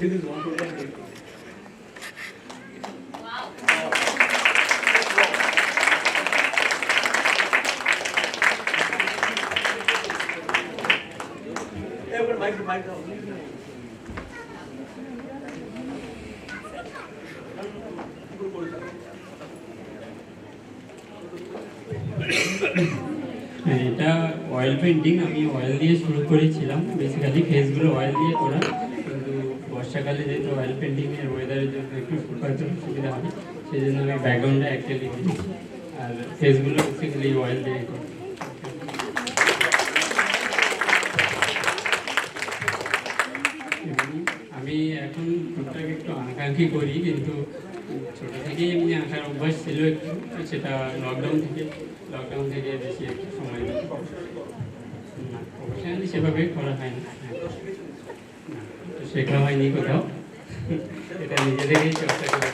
this is one program. এটা অয়েল পেন্টিং আমি অয়েল দিয়ে শুরু করেছিলাম, বেসিক্যালি ফেসগুলো অয়েল দিয়ে করা, কিন্তু বর্ষাকালে যেহেতু অয়েল পেন্টিংয়ের ওয়েদারের জন্য একটু শুকাতে সুবিধা হবে, সেই জন্য আমি ব্যাকগ্রাউন্ডটা অ্যাকচুয়ালি দিয়েছি, আর ফেসগুলো বেসিক্যালি অয়েল দিয়ে করি। আমি এখন টুকটাক একটু আঁকাআঁকি করি, কিন্তু ছোটো থেকেই এমনি আঁকার অভ্যাস ছিল একটু, সেটা লকডাউন থেকে বেশি একটু সময় দিই। প্রফেশনালি সেভাবে করা হয় না, শেখা হয়নি কোথাও, এটা নিজে থেকেই চর্চা করে।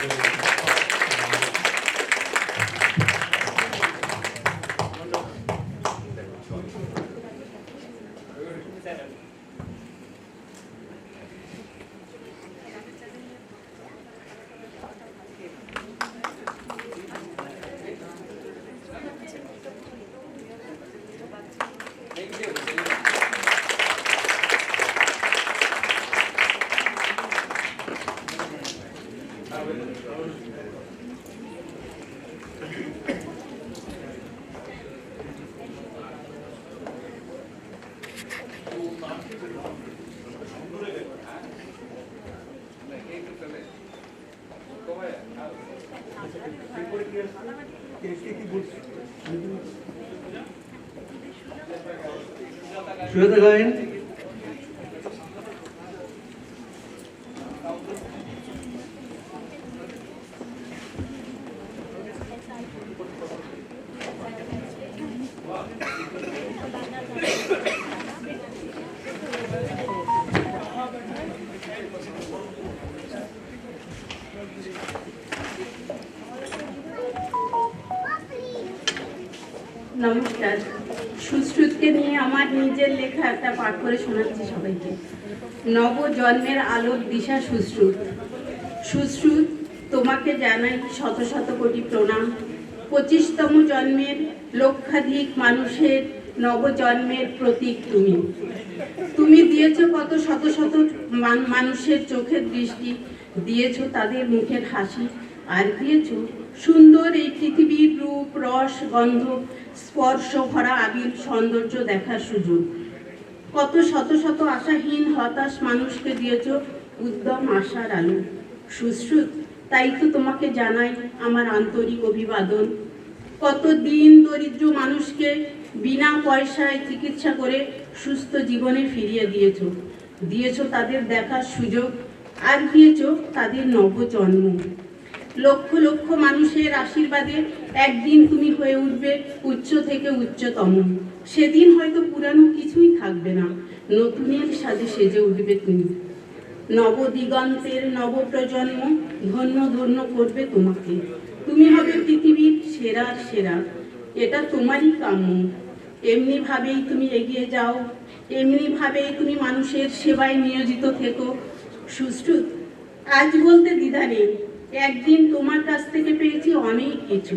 সুজাতা গায়েন, নমস্কার। সুশ্রুতকে নিয়ে আমার নিজের লেখা একটা পাঠ করে শোনাচ্ছি সবাইকে। নবজন্মের আলোর দিশা সুশ্রুত। সুশ্রুত, তোমাকে জানাই শত শত কোটি প্রণাম। 25তম জন্মের লক্ষাধিক মানুষের নবজন্মের প্রতীক তুমি। তুমি দিয়েছ কত শত শত মানুষের চোখের দৃষ্টি, দিয়েছ তাদের মুখের হাসি, আর দিয়েছ সুন্দর এই পৃথিবীর রূপ, রস, গন্ধ, স্পর্শ ভরা আবির সৌন্দর্য দেখার সুযোগ। কত শত শত আশাহীন হতাশ মানুষকে দিয়েছ উদ্যম আশার আলো। সুশ্রুত, তাই তো তোমাকে জানাই আমার আন্তরিক অভিবাদন। কত দিন দরিদ্র মানুষকে বিনা পয়সায় চিকিৎসা করে সুস্থ জীবনে ফিরিয়ে দিয়েছ, দিয়েছ তাদের দেখার সুযোগ, আর দিয়েছ তাদের নবজন্ম। লক্ষ লক্ষ মানুষের আশীর্বাদে একদিন তুমি হয়ে উঠবে উচ্চ থেকে উচ্চতম। সেদিন হয়তো পুরানো কিছুই থাকবে না, নতুনের সাজে সেজে উঠবে তুমি। নবদিগন্তের নবপ্রজন্ম ধন্য ধন্য করবে তোমাকে। তুমি হবে পৃথিবীর সেরার সেরা, এটা তোমারই কাম্য। এমনি ভাবেই তুমি এগিয়ে যাও, এমনি ভাবেই তুমি মানুষের সেবায় নিয়োজিত থেকো। সুশ্রুত, আজ বলতে দ্বিধা নেই, একদিন তোমার কাছ থেকে পেয়েছি অনেক কিছু।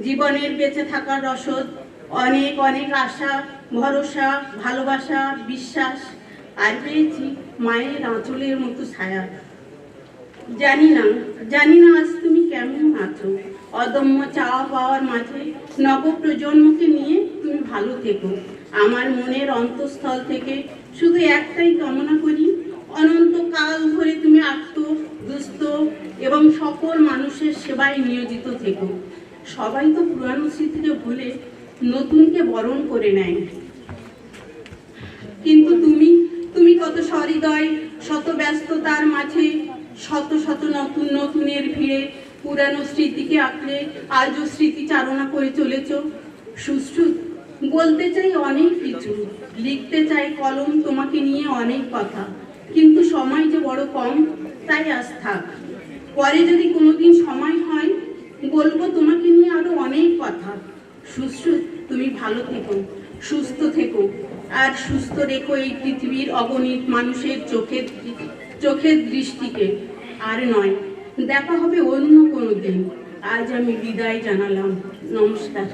জীবনের বেঁচে থাকার রসদ, অনেক অনেক আশা, ভরসা, ভালোবাসা, বিশ্বাস, আর পেয়েছি মায়ের আঁচলের মতো ছায়া। জানি না আজ তুমি কেমন আছো? অদম্য চাওয়া পাওয়ার মাঝে নবপ্রজন্মকে নিয়ে তুমি ভালো থেকো। আমার মনের অন্তঃস্থল থেকে শুধু একটাই কামনা করি, অনন্তকাল ধরে তুমি আর্ত, দুস্থ এবং সকল মানুষের সেবায় নিয়োজিত থেকো। সবাই তো পুরানো স্মৃতিকে ভুলে নতুনকে বরণ করে নেয়, কিন্তু তুমি কত সহৃদয়, শত ব্যস্ততার মাঝে শত শত নতুন নতুনের ভিড়ে পুরানো স্মৃতিকে আঁকড়ে আজও স্মৃতিচারণা করে চলেছ। সুশ্রুত, বলতে চাই অনেক কিছু, লিখতে চাই কলম তোমাকে নিয়ে অনেক কথা, কিন্তু সময় যে বড় কম, তাই আজ থাক। পরে যদি কোনোদিন সময় হয় বলবো তোমাকে নিয়ে আরো অনেক কথা। সুশ্রুত, তুমি ভালো থেকো, সুস্থ থেকো, আর সুস্থ রেখো এই পৃথিবীর অগণিত মানুষের চোখের দৃষ্টিকে। আর নয়, দেখা হবে অন্য কোনো দিন। আজ আমি বিদায় জানালাম। নমস্কার।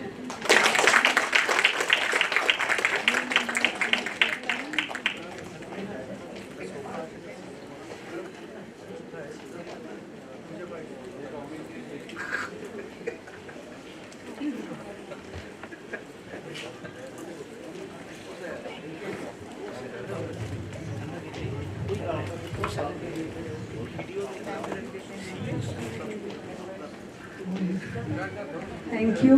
Thank you.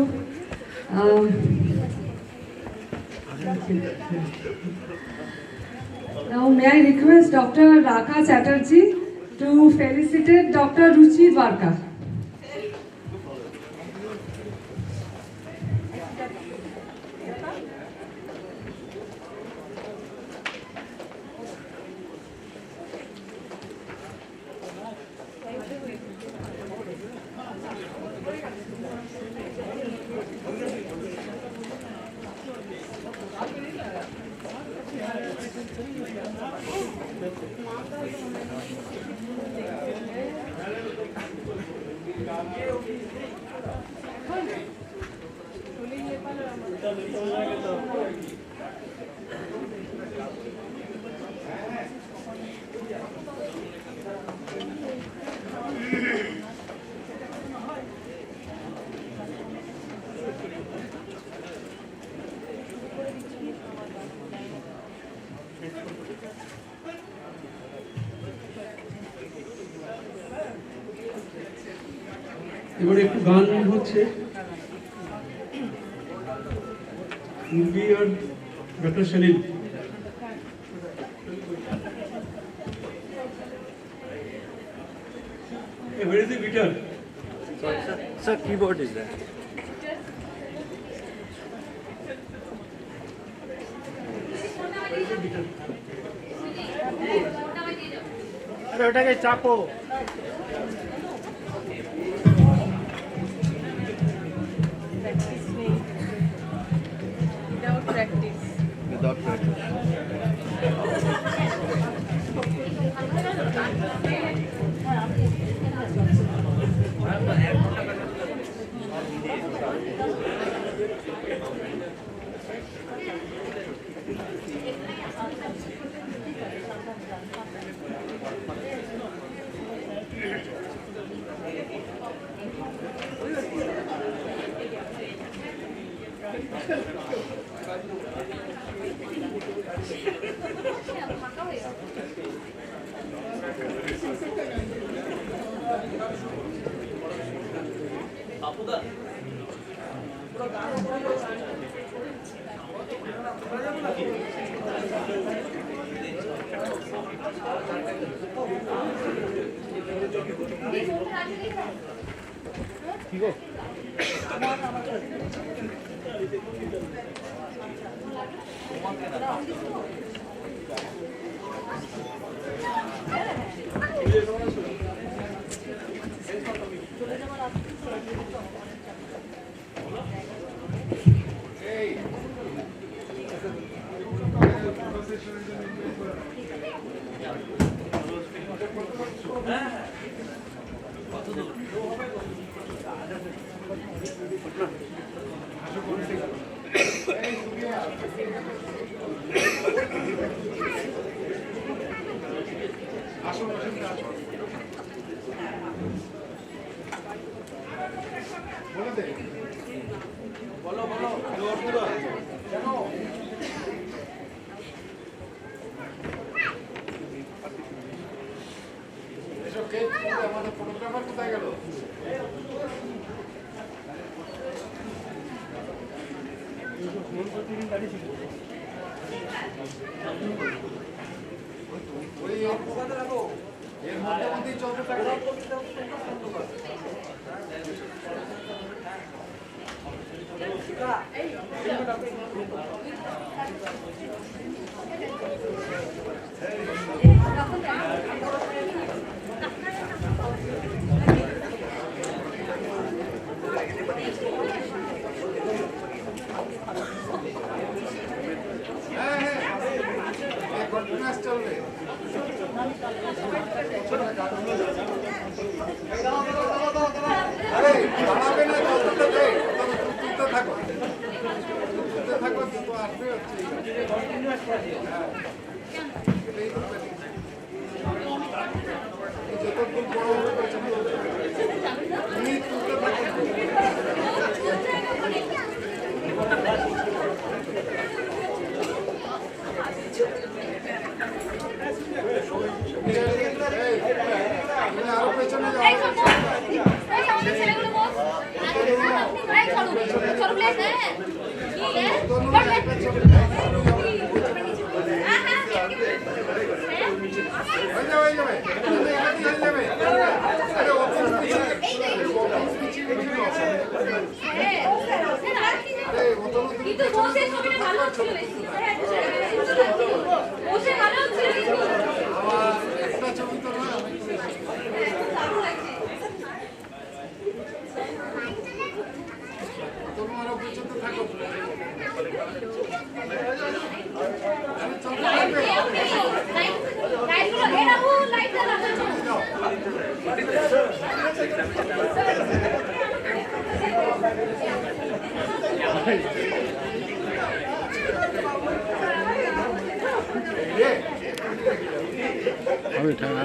Now may I request Dr. Rakha Chatterjee to felicitate Dr. 𝗔𝗺𝗍𝗏𝗏. এবারে একটু গান হচ্ছে, মুরগি আর doctor Salil. Where is the guitar? Sir, keyboard is there. আরে ওটাকে চাপো। Without practice.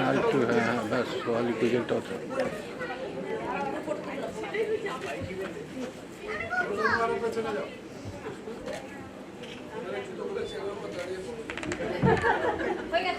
আমি একটু ব্যাস সোয়ালি কুইজেরটা আছে হয়ে গেল